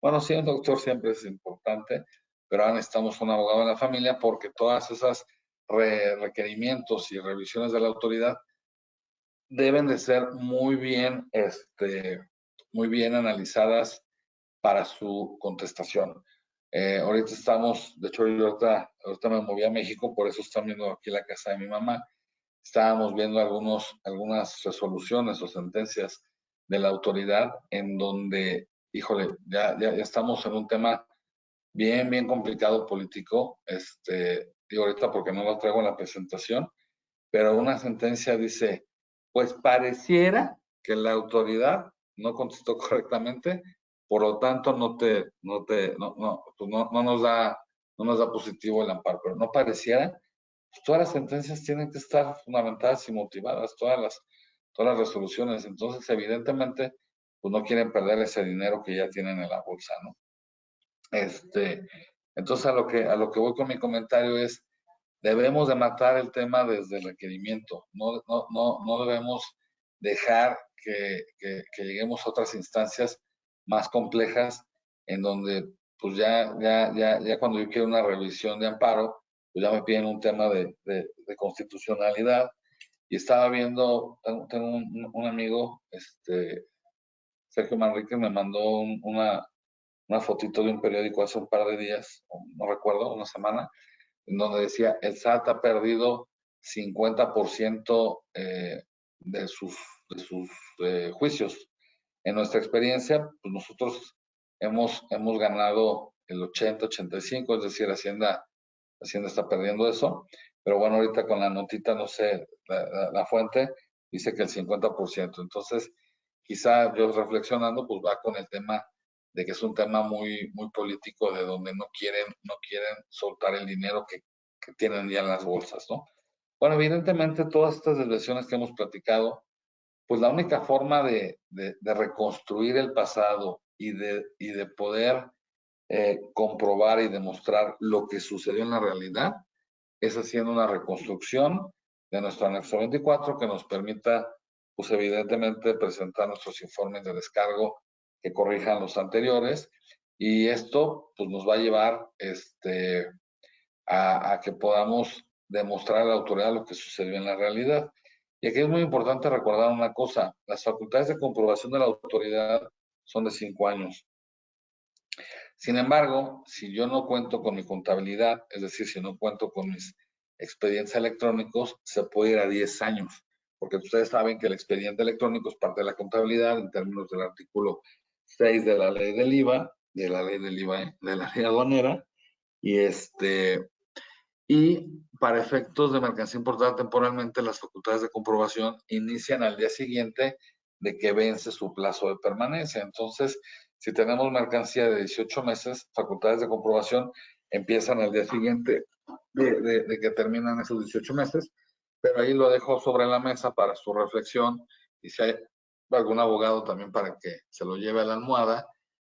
Bueno, sí, un doctor siempre es importante, pero ahora necesitamos un abogado en la familia porque todas esas requerimientos y revisiones de la autoridad deben de ser muy bien analizadas para su contestación. Ahorita estamos, de hecho, yo ahorita me moví a México, por eso están viendo aquí la casa de mi mamá. Estábamos viendo algunas resoluciones o sentencias de la autoridad en donde, híjole, ya estamos en un tema bien complicado político, digo ahorita porque no lo traigo en la presentación, pero una sentencia dice, pues pareciera que la autoridad no contestó correctamente, por lo tanto no nos da positivo el amparo, pero no pareciera, pues todas las sentencias tienen que estar fundamentadas y motivadas, todas las resoluciones, entonces evidentemente pues no quieren perder ese dinero que ya tienen en la bolsa, ¿no? Entonces a lo que voy con mi comentario es, debemos de matar el tema desde el requerimiento. No debemos dejar que lleguemos a otras instancias más complejas en donde pues ya cuando yo quiero una revisión de amparo, pues ya me piden un tema de constitucionalidad. Y estaba viendo, tengo un amigo, Sergio Manrique, me mandó una fotito de un periódico hace un par de días, no recuerdo, una semana, en donde decía, el SAT ha perdido 50% de sus juicios. En nuestra experiencia, pues nosotros hemos ganado el 80-85, es decir, Hacienda está perdiendo eso, pero bueno, ahorita con la notita, no sé, la fuente dice que el 50%. Entonces, quizá yo reflexionando, pues va con el tema de que es un tema muy político, de donde no quieren soltar el dinero que tienen ya en las bolsas, ¿no? Bueno, evidentemente todas estas desviaciones que hemos platicado, pues la única forma de reconstruir el pasado y de poder comprobar y demostrar lo que sucedió en la realidad es haciendo una reconstrucción de nuestro anexo 24 que nos permita, pues evidentemente, presentar nuestros informes de descargo que corrijan los anteriores, y esto pues nos va a llevar a que podamos demostrar a la autoridad lo que sucedió en la realidad. Y aquí es muy importante recordar una cosa, las facultades de comprobación de la autoridad son de 5 años. Sin embargo, si yo no cuento con mi contabilidad, es decir, si no cuento con mis expedientes electrónicos, se puede ir a 10 años, porque ustedes saben que el expediente electrónico es parte de la contabilidad en términos del artículo 6 de la ley del IVA, de la ley aduanera, y y para efectos de mercancía importada temporalmente, las facultades de comprobación inician al día siguiente de que vence su plazo de permanencia. Entonces, si tenemos mercancía de 18 meses, facultades de comprobación empiezan al día siguiente de que terminan esos 18 meses, pero ahí lo dejo sobre la mesa para su reflexión, y si hay algún abogado también para que se lo lleve a la almohada.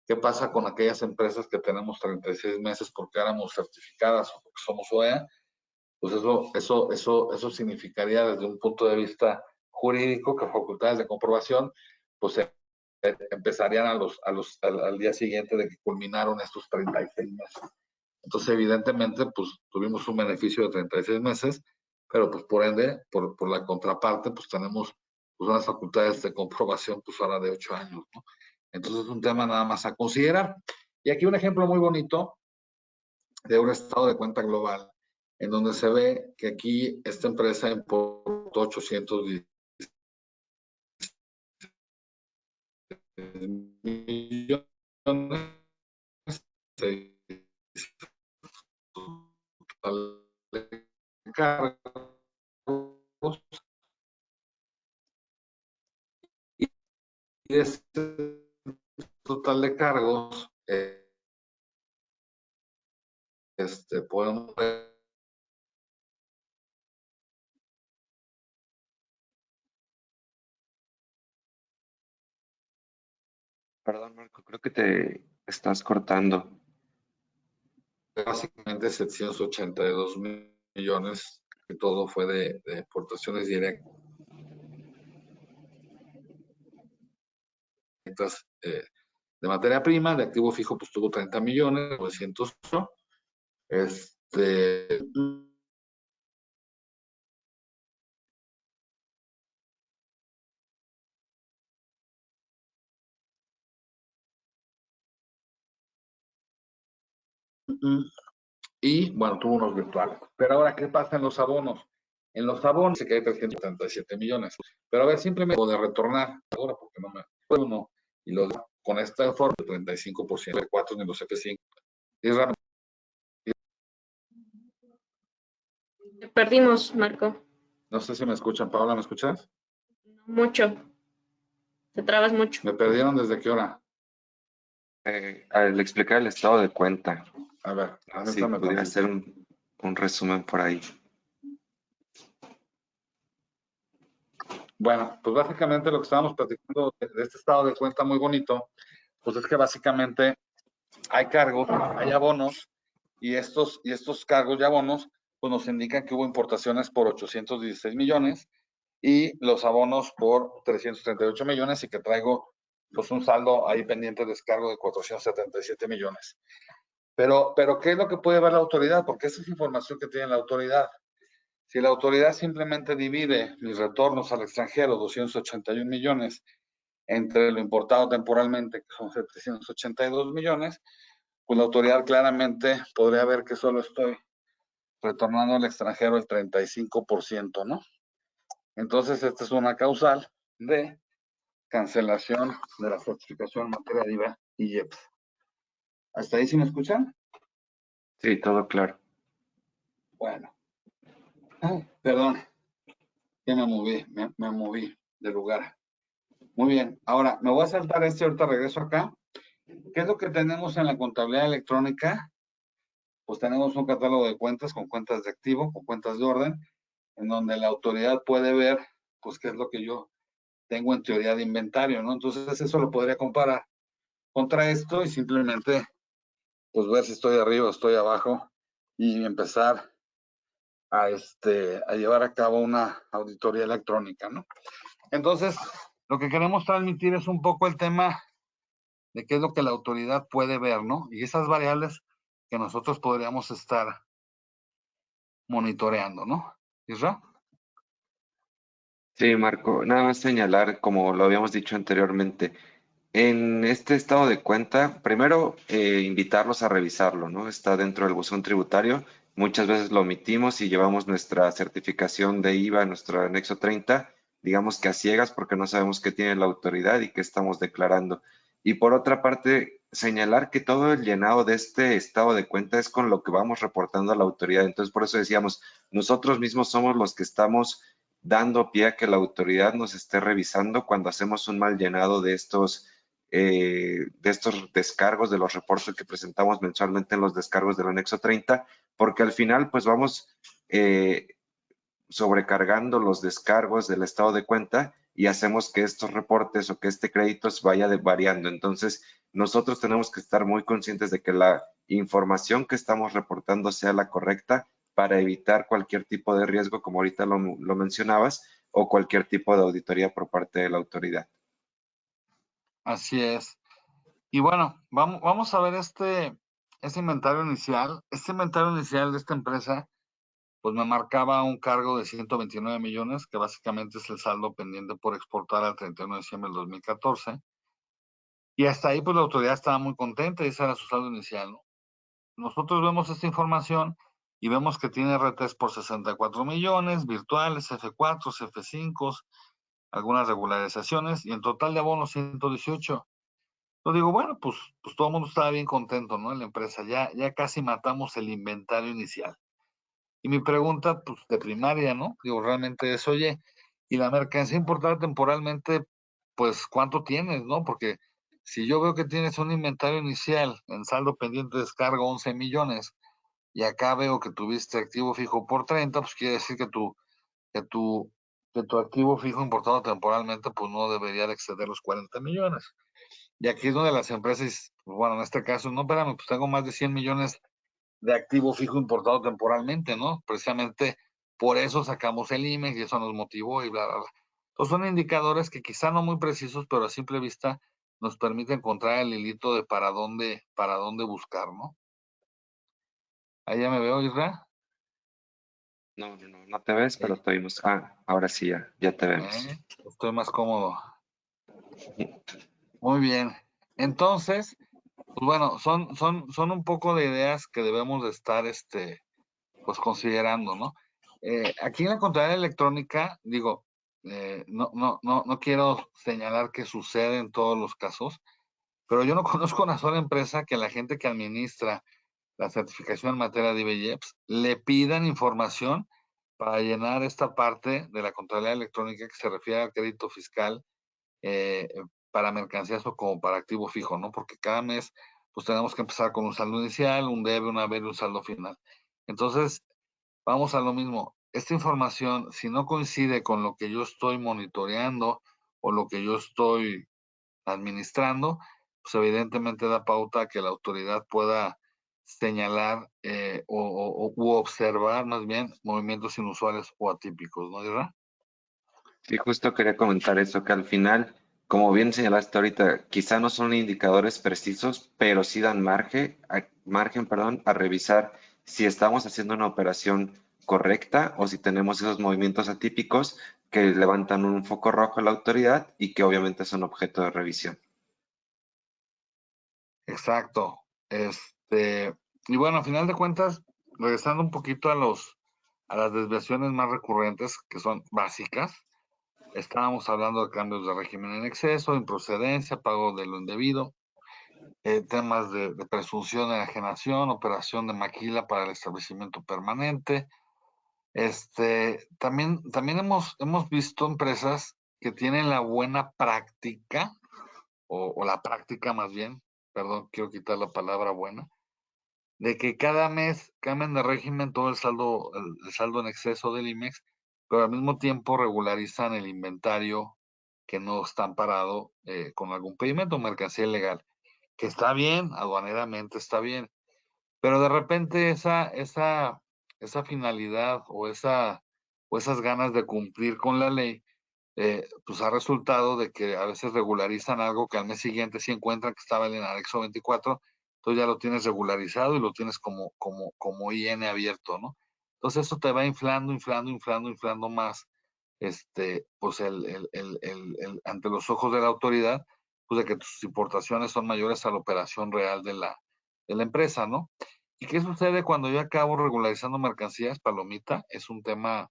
¿Qué pasa con aquellas empresas que tenemos 36 meses porque éramos certificadas o porque somos OEA? Pues eso significaría desde un punto de vista jurídico que facultades de comprobación pues empezarían al día siguiente de que culminaron estos 36 meses. Entonces, evidentemente, pues tuvimos un beneficio de 36 meses, pero pues por ende, por la contraparte, pues tenemos pues, unas facultades de comprobación, pues ahora de 8 años, ¿no? Entonces, es un tema nada más a considerar. Y aquí un ejemplo muy bonito de un estado de cuenta global, en donde se ve que aquí esta empresa importó 810 millones de cargos y este total de cargos podemos ver Perdón, Marco, creo que te estás cortando. básicamente 782 millones, que todo fue de exportaciones directas de materia prima, de activo fijo pues tuvo 30 millones, 908, este, y bueno, tuvo unos virtuales. Pero ahora, ¿qué pasa en los abonos? En los abonos se cae 377 millones. Pero a ver, simplemente de retornar, ahora porque no me uno, y lo con esta forma de 35%, de 4 ni los F5. Israel, Te perdimos, Marco. no sé si me escuchan. Paola, ¿me escuchas? Mucho. Te trabas mucho. ¿Me perdieron desde qué hora? Al explicar el estado de cuenta, A ver, si permítame pudiera tantito. hacer un resumen por ahí. Bueno, pues básicamente lo que estábamos platicando de este estado de cuenta muy bonito, pues es que básicamente hay cargos, hay abonos, y estos cargos y abonos, pues nos indican que hubo importaciones por 816 millones y los abonos por 338 millones y que traigo pues un saldo ahí pendiente de descargo de 477 millones. Pero, ¿qué es lo que puede ver la autoridad? Porque esa es información que tiene la autoridad. Si la autoridad simplemente divide mis retornos al extranjero, 281 millones, entre lo importado temporalmente, que son 782 millones, pues la autoridad claramente podría ver que solo estoy retornando al extranjero el 35%, ¿no? Entonces, esta es una causal de cancelación de la certificación en materia de IVA y IEPS. ¿Hasta ahí sí me escuchan? Sí, todo claro. Bueno. Ay, perdón, ya me moví de lugar. Muy bien, ahora me voy a saltar ahorita regreso acá. ¿Qué es lo que tenemos en la contabilidad electrónica? Pues tenemos un catálogo de cuentas con cuentas de activo, con cuentas de orden, en donde la autoridad puede ver, pues, qué es lo que yo tengo en teoría de inventario, ¿no? Entonces, eso lo podría comparar contra esto y simplemente, pues, ver si estoy arriba o estoy abajo y empezar a llevar a cabo una auditoría electrónica, ¿no? Entonces, lo que queremos transmitir es un poco el tema de qué es lo que la autoridad puede ver, ¿no? Y esas variables que nosotros podríamos estar monitoreando, ¿no? ¿Isra? Sí, Marco, nada más señalar, como lo habíamos dicho anteriormente, en este estado de cuenta, primero invitarlos a revisarlo, ¿no? Está dentro del buzón tributario. Muchas veces lo omitimos y llevamos nuestra certificación de IVA, nuestro anexo 30, digamos que a ciegas porque no sabemos qué tiene la autoridad y qué estamos declarando. Y por otra parte, señalar que todo el llenado de este estado de cuenta es con lo que vamos reportando a la autoridad. Entonces, por eso decíamos, nosotros mismos somos los que estamos dando pie a que la autoridad nos esté revisando cuando hacemos un mal llenado de estos descargos de los reportes que presentamos mensualmente en los descargos del anexo 30, porque al final pues vamos sobrecargando los descargos del estado de cuenta y hacemos que estos reportes o que este crédito vaya variando. Entonces, nosotros tenemos que estar muy conscientes de que la información que estamos reportando sea la correcta para evitar cualquier tipo de riesgo, como ahorita lo mencionabas, o cualquier tipo de auditoría por parte de la autoridad. Así es. Y bueno, vamos a ver este inventario inicial. Este inventario inicial de esta empresa, pues me marcaba un cargo de 129 millones, que básicamente es el saldo pendiente por exportar al 31 de diciembre del 2014. Y hasta ahí, pues la autoridad estaba muy contenta y ese era su saldo inicial, ¿no? Nosotros vemos esta información y vemos que tiene RTs por 64 millones, virtuales, F4, F5, algunas regularizaciones y en total de abonos 118. Yo digo, bueno, pues todo el mundo estaba bien contento, ¿no? En la empresa, ya casi matamos el inventario inicial. Y mi pregunta, pues de primaria, ¿no? Digo, realmente es, oye, y la mercancía importada temporalmente, pues ¿cuánto tienes, no? Porque si yo veo que tienes un inventario inicial en saldo pendiente de descarga 11 millones y acá veo que tuviste activo fijo por 30, pues quiere decir que tu, que tu activo fijo importado temporalmente, pues no debería de exceder los 40 millones. Y aquí es donde las empresas, pues, bueno, en este caso, no, espérame, pues tengo más de 100 millones de activo fijo importado temporalmente, ¿no? Precisamente por eso sacamos el IMEX y eso nos motivó y bla, bla, bla. Entonces son indicadores que quizá no muy precisos, pero a simple vista nos permite encontrar el hilito de para dónde buscar, ¿no? Ahí ya me veo, Isra. No te ves, pero te vimos. Ah, ahora sí, ya te vemos. Estoy más cómodo. Muy bien. Entonces, pues bueno, son un poco de ideas que debemos de estar, pues considerando, ¿no? Aquí en la contabilidad electrónica, digo, no quiero señalar que sucede en todos los casos, pero yo no conozco una sola empresa que la gente que administra la certificación en materia de IBEX le pidan información para llenar esta parte de la contabilidad electrónica que se refiere al crédito fiscal eh, para mercancías o como para activo fijo, ¿no? Porque cada mes pues tenemos que empezar con un saldo inicial, un debe, un haber y un saldo final. Entonces, vamos a lo mismo. Esta información, si no coincide con lo que yo estoy monitoreando o lo que yo estoy administrando, pues evidentemente da pauta a que la autoridad pueda señalar u observar más bien movimientos inusuales o atípicos, ¿no, Ira? Sí, justo quería comentar eso, que al final, como bien señalaste ahorita, quizá no son indicadores precisos, pero sí dan margen, perdón, a revisar si estamos haciendo una operación correcta o si tenemos esos movimientos atípicos que levantan un foco rojo a la autoridad y que obviamente son objeto de revisión. Exacto. Y bueno, a final de cuentas, regresando un poquito a las desviaciones más recurrentes, que son básicas, estábamos hablando de cambios de régimen en exceso, improcedencia, pago de lo indebido, temas de presunción de enajenación, operación de maquila para el establecimiento permanente. También hemos visto empresas que tienen la buena práctica, o la práctica más bien, perdón, quiero quitar la palabra buena, de que cada mes cambian de régimen todo el saldo en exceso del IMEX, pero al mismo tiempo regularizan el inventario que no está amparado con algún pedimento, mercancía ilegal, que está bien, aduaneramente está bien, pero de repente esa finalidad o esas ganas de cumplir con la ley, pues ha resultado de que a veces regularizan algo que al mes siguiente sí encuentran que estaba en el anexo 24, entonces ya lo tienes regularizado y lo tienes como IN abierto, ¿no? Entonces eso te va inflando más, pues ante los ojos de la autoridad, pues de que tus importaciones son mayores a la operación real de la empresa, ¿no? ¿Y qué sucede cuando yo acabo regularizando mercancías? Palomita, es un tema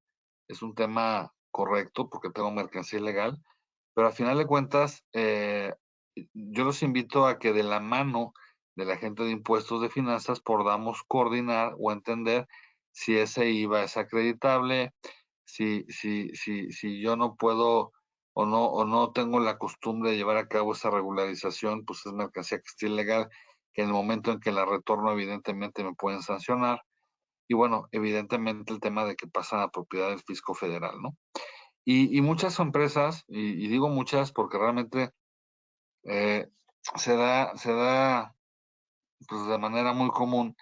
correcto porque tengo mercancía ilegal, pero al final de cuentas, yo los invito a que de la mano de la gente de impuestos de finanzas podamos coordinar o entender si ese IVA es acreditable, si yo no puedo o no tengo la costumbre de llevar a cabo esa regularización, pues es mercancía que está ilegal, que en el momento en que la retorno evidentemente me pueden sancionar. Y bueno, evidentemente el tema de que pasa a propiedad del fisco federal, ¿no? Y muchas empresas, y digo muchas porque realmente eh, se da pues de manera muy común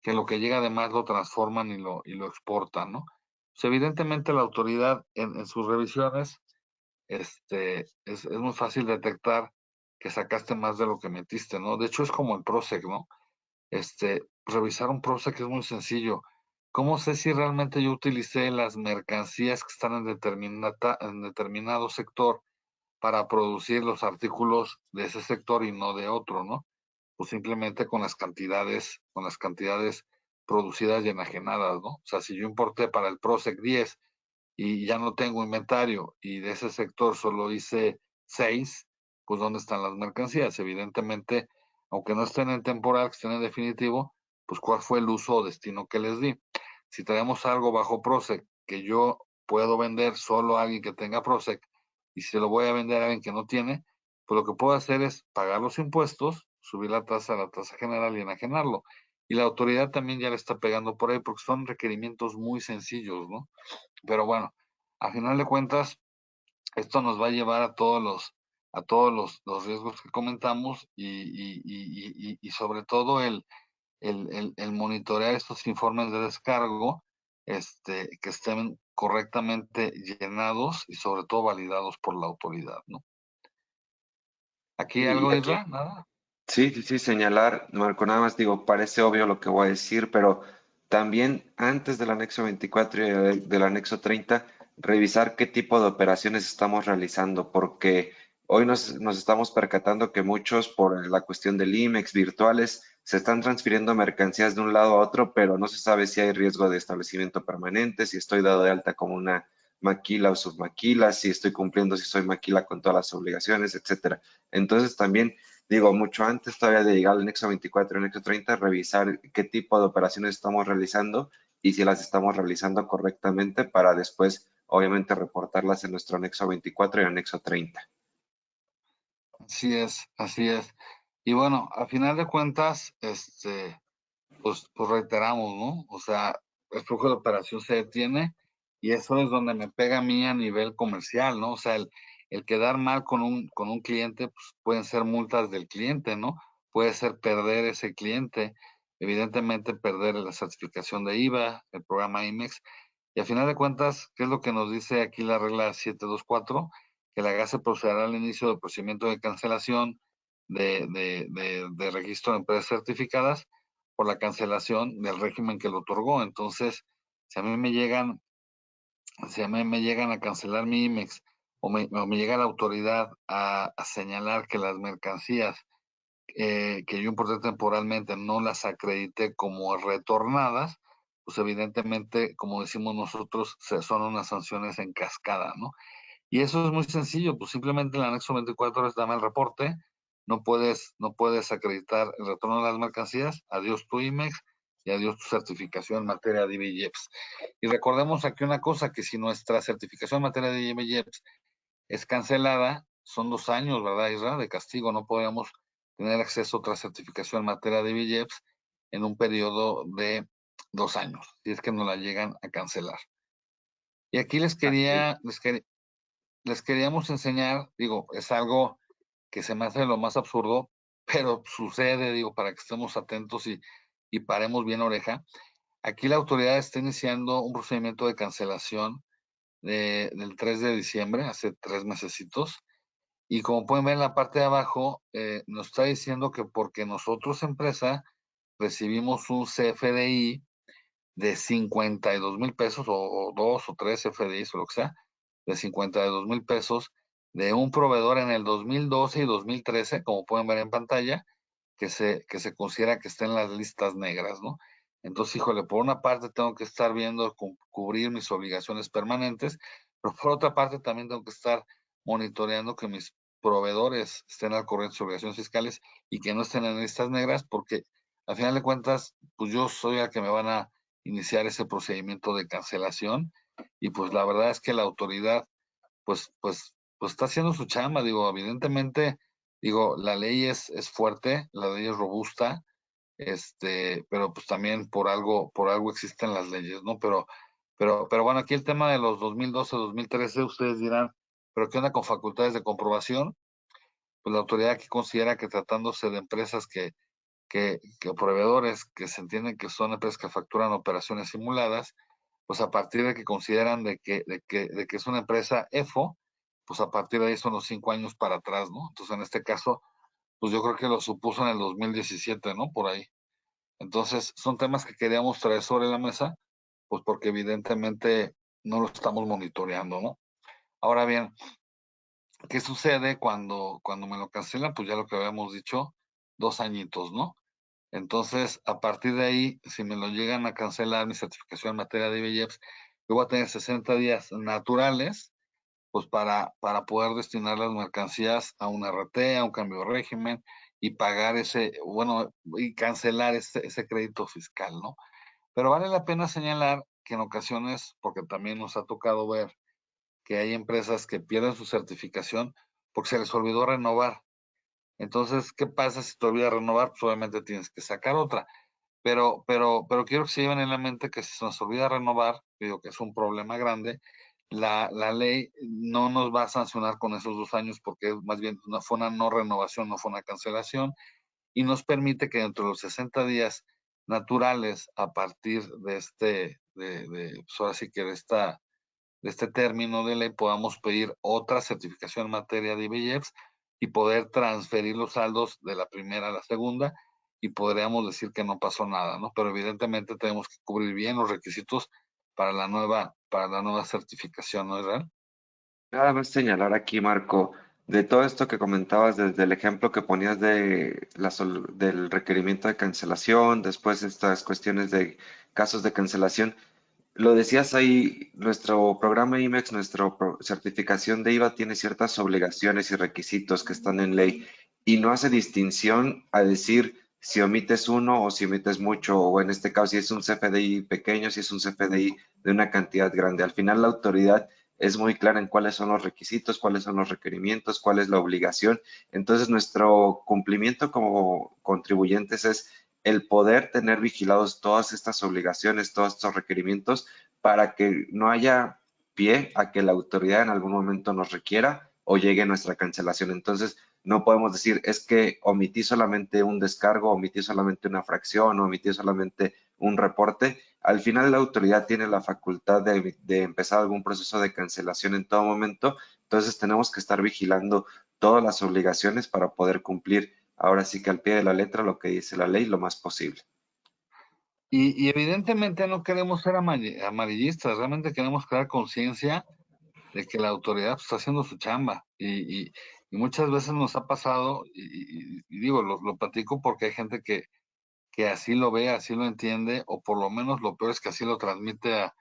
que lo que llega de más lo transforman y lo exportan, ¿no? Pues evidentemente la autoridad en sus revisiones es muy fácil detectar que sacaste más de lo que metiste, ¿no? De hecho, es como el Proceq, ¿no? Revisar un Proceq es muy sencillo. ¿Cómo sé si realmente yo utilicé las mercancías que están en determinado sector para producir los artículos de ese sector y no de otro, ¿no? Pues simplemente con las cantidades producidas y enajenadas, ¿no? O sea, si yo importé para el Proceq 10 y ya no tengo inventario y de ese sector solo hice 6, pues ¿dónde están las mercancías? Evidentemente, aunque no estén en temporal, que estén en definitivo, pues ¿cuál fue el uso o destino que les di? Si tenemos algo bajo Proceq que yo puedo vender solo a alguien que tenga Proceq y si lo voy a vender a alguien que no tiene, pues lo que puedo hacer es pagar los impuestos, subir la tasa a la tasa general y enajenarlo. Y la autoridad también ya le está pegando por ahí porque son requerimientos muy sencillos, ¿no? Pero bueno, a final de cuentas, esto nos va a llevar a todos los riesgos que comentamos y sobre todo el monitorear estos informes de descargo, que estén correctamente llenados y sobre todo validados por la autoridad, ¿no? ¿Aquí Y algo, aquí, Isra? ¿Nada? sí, sí, sí, señalar, Marco, nada más digo, parece obvio lo que voy a decir, pero también antes del anexo 24 y del anexo 30, revisar qué tipo de operaciones estamos realizando, porque hoy nos estamos percatando que muchos, por la cuestión del IMEX virtuales, se están transfiriendo mercancías de un lado a otro, pero no se sabe si hay riesgo de establecimiento permanente, si estoy dado de alta como una maquila o submaquila, si estoy cumpliendo, si soy maquila con todas las obligaciones, etcétera. Entonces también digo, mucho antes todavía de llegar al Nexo 24 y Nexo 30, revisar qué tipo de operaciones estamos realizando y si las estamos realizando correctamente para después, obviamente, reportarlas en nuestro Nexo 24 y Anexo 30. Así es, así es. Y bueno, a final de cuentas, pues reiteramos, ¿no? O sea, el flujo de operación se detiene y eso es donde me pega a mí a nivel comercial, ¿no? O sea, el quedar mal con un cliente, pues pueden ser multas del cliente, ¿no? Puede ser perder ese cliente, evidentemente perder la certificación de IVA, el programa IMEX, y a final de cuentas, ¿qué es lo que nos dice aquí la regla 724? Que la GASE procederá al inicio del procedimiento de cancelación de registro de empresas certificadas por la cancelación del régimen que lo otorgó. Entonces, si a mí me llegan, si a mí me llegan a cancelar mi IMEX o me llega la autoridad a señalar que las mercancías que yo importé temporalmente no las acredité como retornadas, pues evidentemente, como decimos nosotros, son unas sanciones en cascada, ¿no? Y eso es muy sencillo, pues simplemente en el anexo 24 es dame el reporte, no puedes acreditar el retorno de las mercancías, adiós tu IMEX y adiós tu certificación en materia de IBJEPS. Y recordemos aquí una cosa, que si nuestra certificación en materia de IBJEPS es cancelada, son 2 años, ¿verdad, Isra? De castigo, no podemos tener acceso a otra certificación en materia de IBJEPS en un periodo de 2 años, si es que no la llegan a cancelar. Y aquí Así es. les queríamos enseñar, digo, es algo que se me hace lo más absurdo, pero sucede, digo, para que estemos atentos y paremos bien oreja. Aquí la autoridad está iniciando un procedimiento de cancelación del 3 de diciembre, hace 3 mesecitos, y como pueden ver en la parte de abajo, nos está diciendo que porque nosotros, empresa, recibimos un CFDI de 52,000 pesos, o 2 o 3 CFDIs o lo que sea, de 52,000 pesos, de un proveedor en el 2012 y 2013, como pueden ver en pantalla, que se considera que está en las listas negras, ¿no? Entonces, híjole, por una parte tengo que estar viendo cubrir mis obligaciones permanentes, pero por otra parte también tengo que estar monitoreando que mis proveedores estén al corriente de sus obligaciones fiscales y que no estén en listas negras, porque al final de cuentas, pues yo soy el que me van a iniciar ese procedimiento de cancelación y pues la verdad es que la autoridad pues está haciendo su chamba, digo, evidentemente, digo, la ley es fuerte, la ley es robusta, pero pues también por algo existen las leyes, ¿no? Pero bueno, aquí el tema de los 2012, 2013, ustedes dirán, ¿pero qué onda con facultades de comprobación? Pues la autoridad aquí considera que tratándose de empresas que proveedores que se entienden que son empresas que facturan operaciones simuladas, pues a partir de que consideran de que es una empresa EFO, pues a partir de ahí son los 5 años para atrás, ¿no? Entonces, en este caso, pues yo creo que lo supuso en el 2017, ¿no? Por ahí. Entonces, son temas que queríamos traer sobre la mesa, pues porque evidentemente no lo estamos monitoreando, ¿no? Ahora bien, ¿qué sucede cuando me lo cancelan? Pues ya lo que habíamos dicho, 2 añitos, ¿no? Entonces, a partir de ahí, si me lo llegan a cancelar mi certificación en materia de IBJEPS, yo voy a tener 60 días naturales, pues para poder destinar las mercancías a un RT, a un cambio de régimen y pagar bueno, y cancelar ese crédito fiscal, ¿no? Pero vale la pena señalar que en ocasiones, porque también nos ha tocado ver que hay empresas que pierden su certificación porque se les olvidó renovar. Entonces, ¿qué pasa si te olvidas renovar? Pues obviamente tienes que sacar otra. Pero quiero que se lleven en la mente que si se nos olvida renovar, digo que es un problema grande, la ley no nos va a sancionar con esos 2 años porque más bien fue una no renovación, no fue una cancelación, y nos permite que dentro de los 60 días naturales a partir de pues ahora sí que de este término de ley podamos pedir otra certificación en materia de IBJEPS y poder transferir los saldos de la primera a la segunda y podríamos decir que no pasó nada, ¿no? Pero evidentemente tenemos que cubrir bien los requisitos para la nueva certificación, ¿no es real? Nada más señalar aquí, Marco, de todo esto que comentabas, desde el ejemplo que ponías del requerimiento de cancelación, después estas cuestiones de casos de cancelación, lo decías ahí, nuestro programa IMEX, nuestra certificación de IVA tiene ciertas obligaciones y requisitos que están en ley y no hace distinción a decir si omites uno o si omites mucho, o en este caso si es un CFDI pequeño, si es un CFDI de una cantidad grande. Al final la autoridad es muy clara en cuáles son los requisitos, cuáles son los requerimientos, cuál es la obligación. Entonces nuestro cumplimiento como contribuyentes es el poder tener vigilados todas estas obligaciones, todos estos requerimientos, para que no haya pie a que la autoridad en algún momento nos requiera o llegue nuestra cancelación. Entonces, no podemos decir, es que omití solamente un descargo, omití solamente una fracción, omití solamente un reporte. Al final, la autoridad tiene la facultad de empezar algún proceso de cancelación en todo momento. Entonces, tenemos que estar vigilando todas las obligaciones para poder cumplir ahora sí que al pie de la letra lo que dice la ley lo más posible. Y evidentemente no queremos ser amarillistas, realmente queremos crear conciencia de que la autoridad pues, está haciendo su chamba y muchas veces nos ha pasado, y digo, lo platico porque hay gente que así lo ve, así lo entiende, o por lo menos lo peor es que así lo transmite a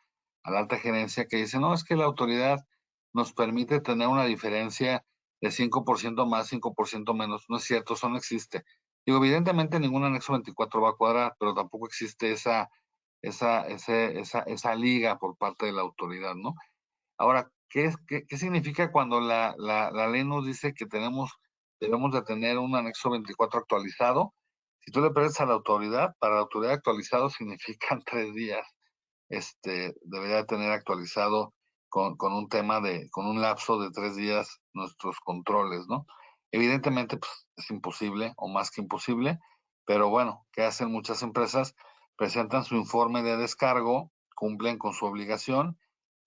la alta gerencia, que dice, no, es que la autoridad nos permite tener una diferencia de 5% más, 5% menos. No es cierto, eso no existe. Digo, evidentemente ningún anexo 24 va a cuadrar, pero tampoco existe esa liga por parte de la autoridad, ¿no? Ahora, ¿qué significa cuando la ley nos dice que debemos de tener un anexo 24 actualizado? Si tú le pides a la autoridad, para la autoridad actualizado significan 3 días. Debería tener actualizado con con un lapso de 3 días nuestros controles, ¿no? Evidentemente, pues, es imposible o más que imposible, pero bueno, ¿qué hacen muchas empresas? Presentan su informe de descargo, cumplen con su obligación,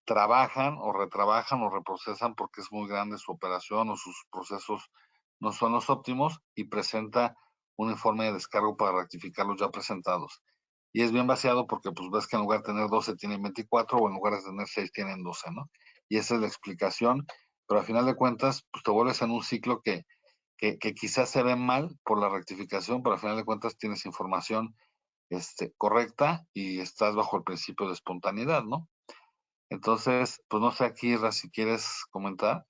trabajan o retrabajan o reprocesan porque es muy grande su operación o sus procesos no son los óptimos y presenta un informe de descargo para rectificar los ya presentados. Y es bien vaciado porque pues ves que en lugar de tener 12 tienen 24 o en lugar de tener 6 tienen 12, ¿no? Y esa es la explicación, pero al final de cuentas pues te vuelves en un ciclo que quizás se ve mal por la rectificación, pero al final de cuentas tienes información correcta y estás bajo el principio de espontaneidad, ¿no? Entonces, pues no sé aquí, Ra, si quieres comentar.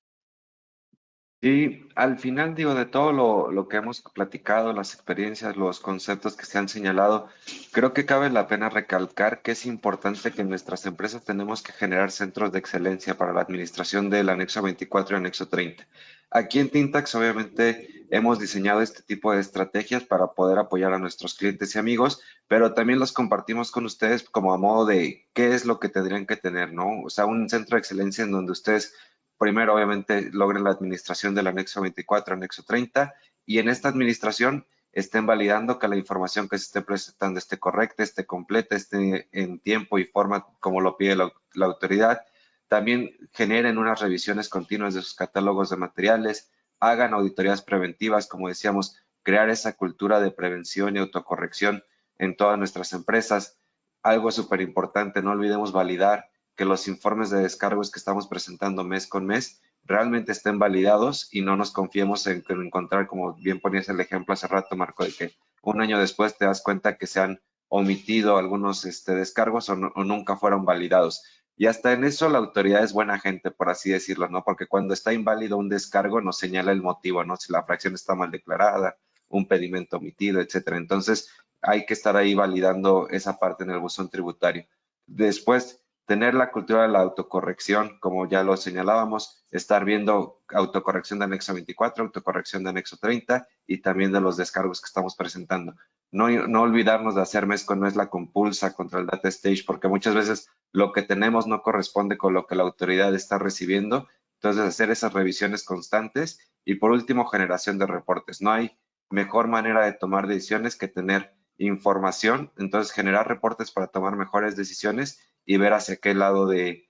Y al final, digo, de todo lo que hemos platicado, las experiencias, los conceptos que se han señalado, creo que cabe la pena recalcar que es importante que en nuestras empresas tenemos que generar centros de excelencia para la administración del anexo 24 y anexo 30. Aquí en Tintax, obviamente, hemos diseñado este tipo de estrategias para poder apoyar a nuestros clientes y amigos, pero también los compartimos con ustedes como a modo de qué es lo que tendrían que tener, ¿no? O sea, un centro de excelencia en donde ustedes primero, obviamente, logren la administración del anexo 24, anexo 30, y en esta administración estén validando que la información que se esté presentando esté correcta, esté completa, esté en tiempo y forma como lo pide la autoridad. También generen unas revisiones continuas de sus catálogos de materiales, hagan auditorías preventivas, como decíamos, crear esa cultura de prevención y autocorrección en todas nuestras empresas. Algo súper importante, no olvidemos validar que los informes de descargos que estamos presentando mes con mes realmente estén validados y no nos confiemos en encontrar, como bien ponías el ejemplo hace rato, Marco, de que un año después te das cuenta que se han omitido algunos descargos o nunca fueron validados. Y hasta en eso la autoridad es buena gente, por así decirlo, ¿no? Porque cuando está inválido un descargo nos señala el motivo, ¿no? Si la fracción está mal declarada, un pedimento omitido, etcétera. Entonces, hay que estar ahí validando esa parte en el buzón tributario. Después, tener la cultura de la autocorrección, como ya lo señalábamos, estar viendo autocorrección de anexo 24, autocorrección de anexo 30 y también de los descargos que estamos presentando. No olvidarnos de hacer mes con mes la compulsa contra el data stage, porque muchas veces lo que tenemos no corresponde con lo que la autoridad está recibiendo. Entonces, hacer esas revisiones constantes y por último, generación de reportes. No hay mejor manera de tomar decisiones que tener información, entonces generar reportes para tomar mejores decisiones y ver hacia qué lado de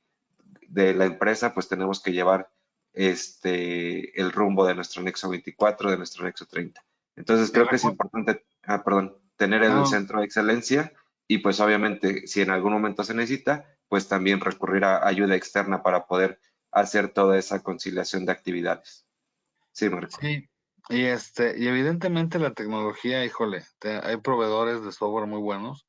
la empresa pues tenemos que llevar el rumbo de nuestro anexo 24, de nuestro anexo 30. Entonces creo que es importante, tener el centro de excelencia y pues obviamente si en algún momento se necesita, pues también recurrir a ayuda externa para poder hacer toda esa conciliación de actividades. Sí, Marco. Sí, y evidentemente la tecnología, híjole, hay proveedores de software muy buenos.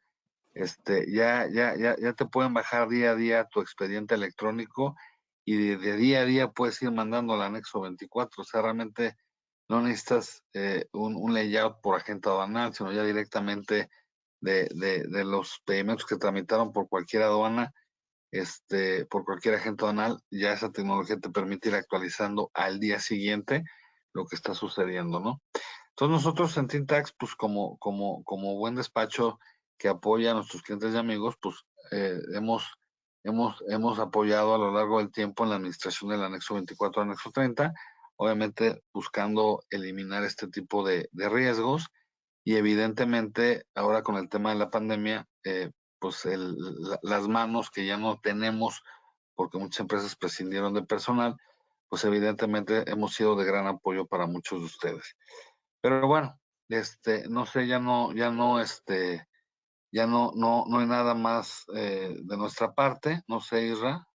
Ya te pueden bajar día a día tu expediente electrónico y de día a día puedes ir mandando al anexo 24. O sea, realmente no necesitas un layout por agente aduanal, sino ya directamente de los pedimentos que tramitaron por cualquier aduana, por cualquier agente aduanal, ya esa tecnología te permite ir actualizando al día siguiente lo que está sucediendo, ¿no? Entonces nosotros en Tintax, pues como buen despacho que apoya a nuestros clientes y amigos, pues hemos apoyado a lo largo del tiempo en la administración del anexo 24 anexo 30, obviamente buscando eliminar este tipo de riesgos y evidentemente ahora con el tema de la pandemia, pues las manos que ya no tenemos porque muchas empresas prescindieron de personal, pues evidentemente hemos sido de gran apoyo para muchos de ustedes. Pero bueno, no sé, no hay nada más de nuestra parte. No sé, Isra,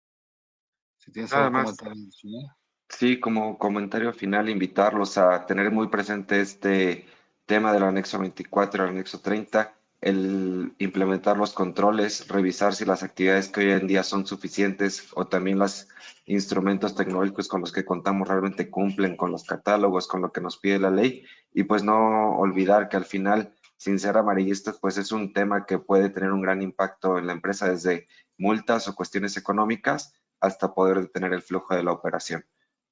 si tienes Nada algún más. comentario adicional. Sí, como comentario final, invitarlos a tener muy presente este tema del anexo 24 y el anexo 30, el implementar los controles, revisar si las actividades que hoy en día son suficientes o también los instrumentos tecnológicos con los que contamos realmente cumplen con los catálogos, con lo que nos pide la ley y pues no olvidar que al final, sin ser amarillistas, pues es un tema que puede tener un gran impacto en la empresa desde multas o cuestiones económicas hasta poder detener el flujo de la operación.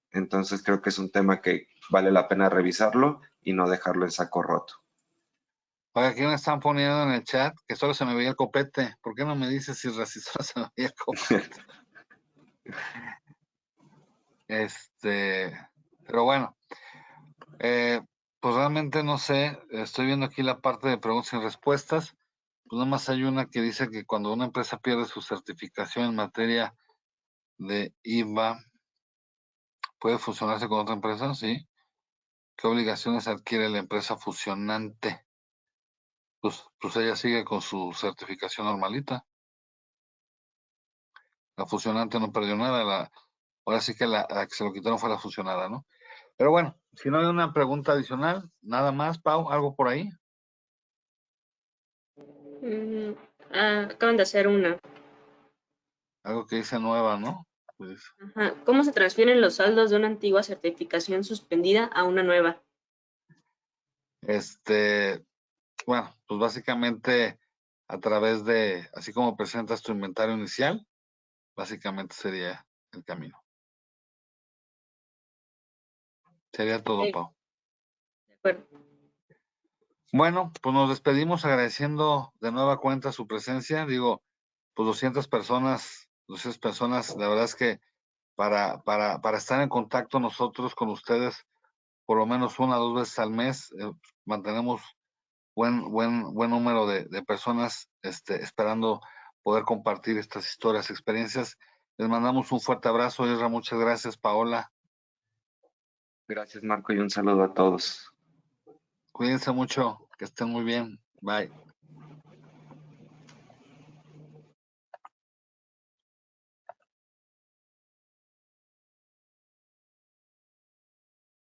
Entonces creo que es un tema que vale la pena revisarlo y no dejarlo en saco roto. Oye, aquí me están poniendo en el chat que solo se me veía el copete. ¿Por qué no me dices si solo se me veía el copete? Pero bueno, pues realmente no sé. Estoy viendo aquí la parte de preguntas y respuestas. Pues nada más hay una que dice que cuando una empresa pierde su certificación en materia de IVA, ¿puede fusionarse con otra empresa? Sí. ¿Qué obligaciones adquiere la empresa fusionante? Pues ella sigue con su certificación normalita. La fusionante no perdió nada. Ahora sí que la que se lo quitaron fue la fusionada, ¿no? Pero bueno, si no hay una pregunta adicional, nada más, Pau, algo por ahí. Mm, acaban de hacer una. Algo que dice nueva, ¿no? Pues, Ajá. ¿Cómo se transfieren los saldos de una antigua certificación suspendida a una nueva? bueno, pues básicamente a través de, así como presentas tu inventario inicial, básicamente sería el camino. Sería todo, Ok, Pau. de acuerdo. Bueno, pues nos despedimos agradeciendo de nueva cuenta su presencia. Digo, pues 200 personas, la verdad es que para estar en contacto nosotros con ustedes, por lo menos 1 o 2 veces al mes, mantenemos buen número de personas esperando poder compartir estas historias, experiencias. Les mandamos un fuerte abrazo, Isra, muchas gracias, Paola. Gracias, Marco, y un saludo a todos. Cuídense mucho, que estén muy bien. Bye.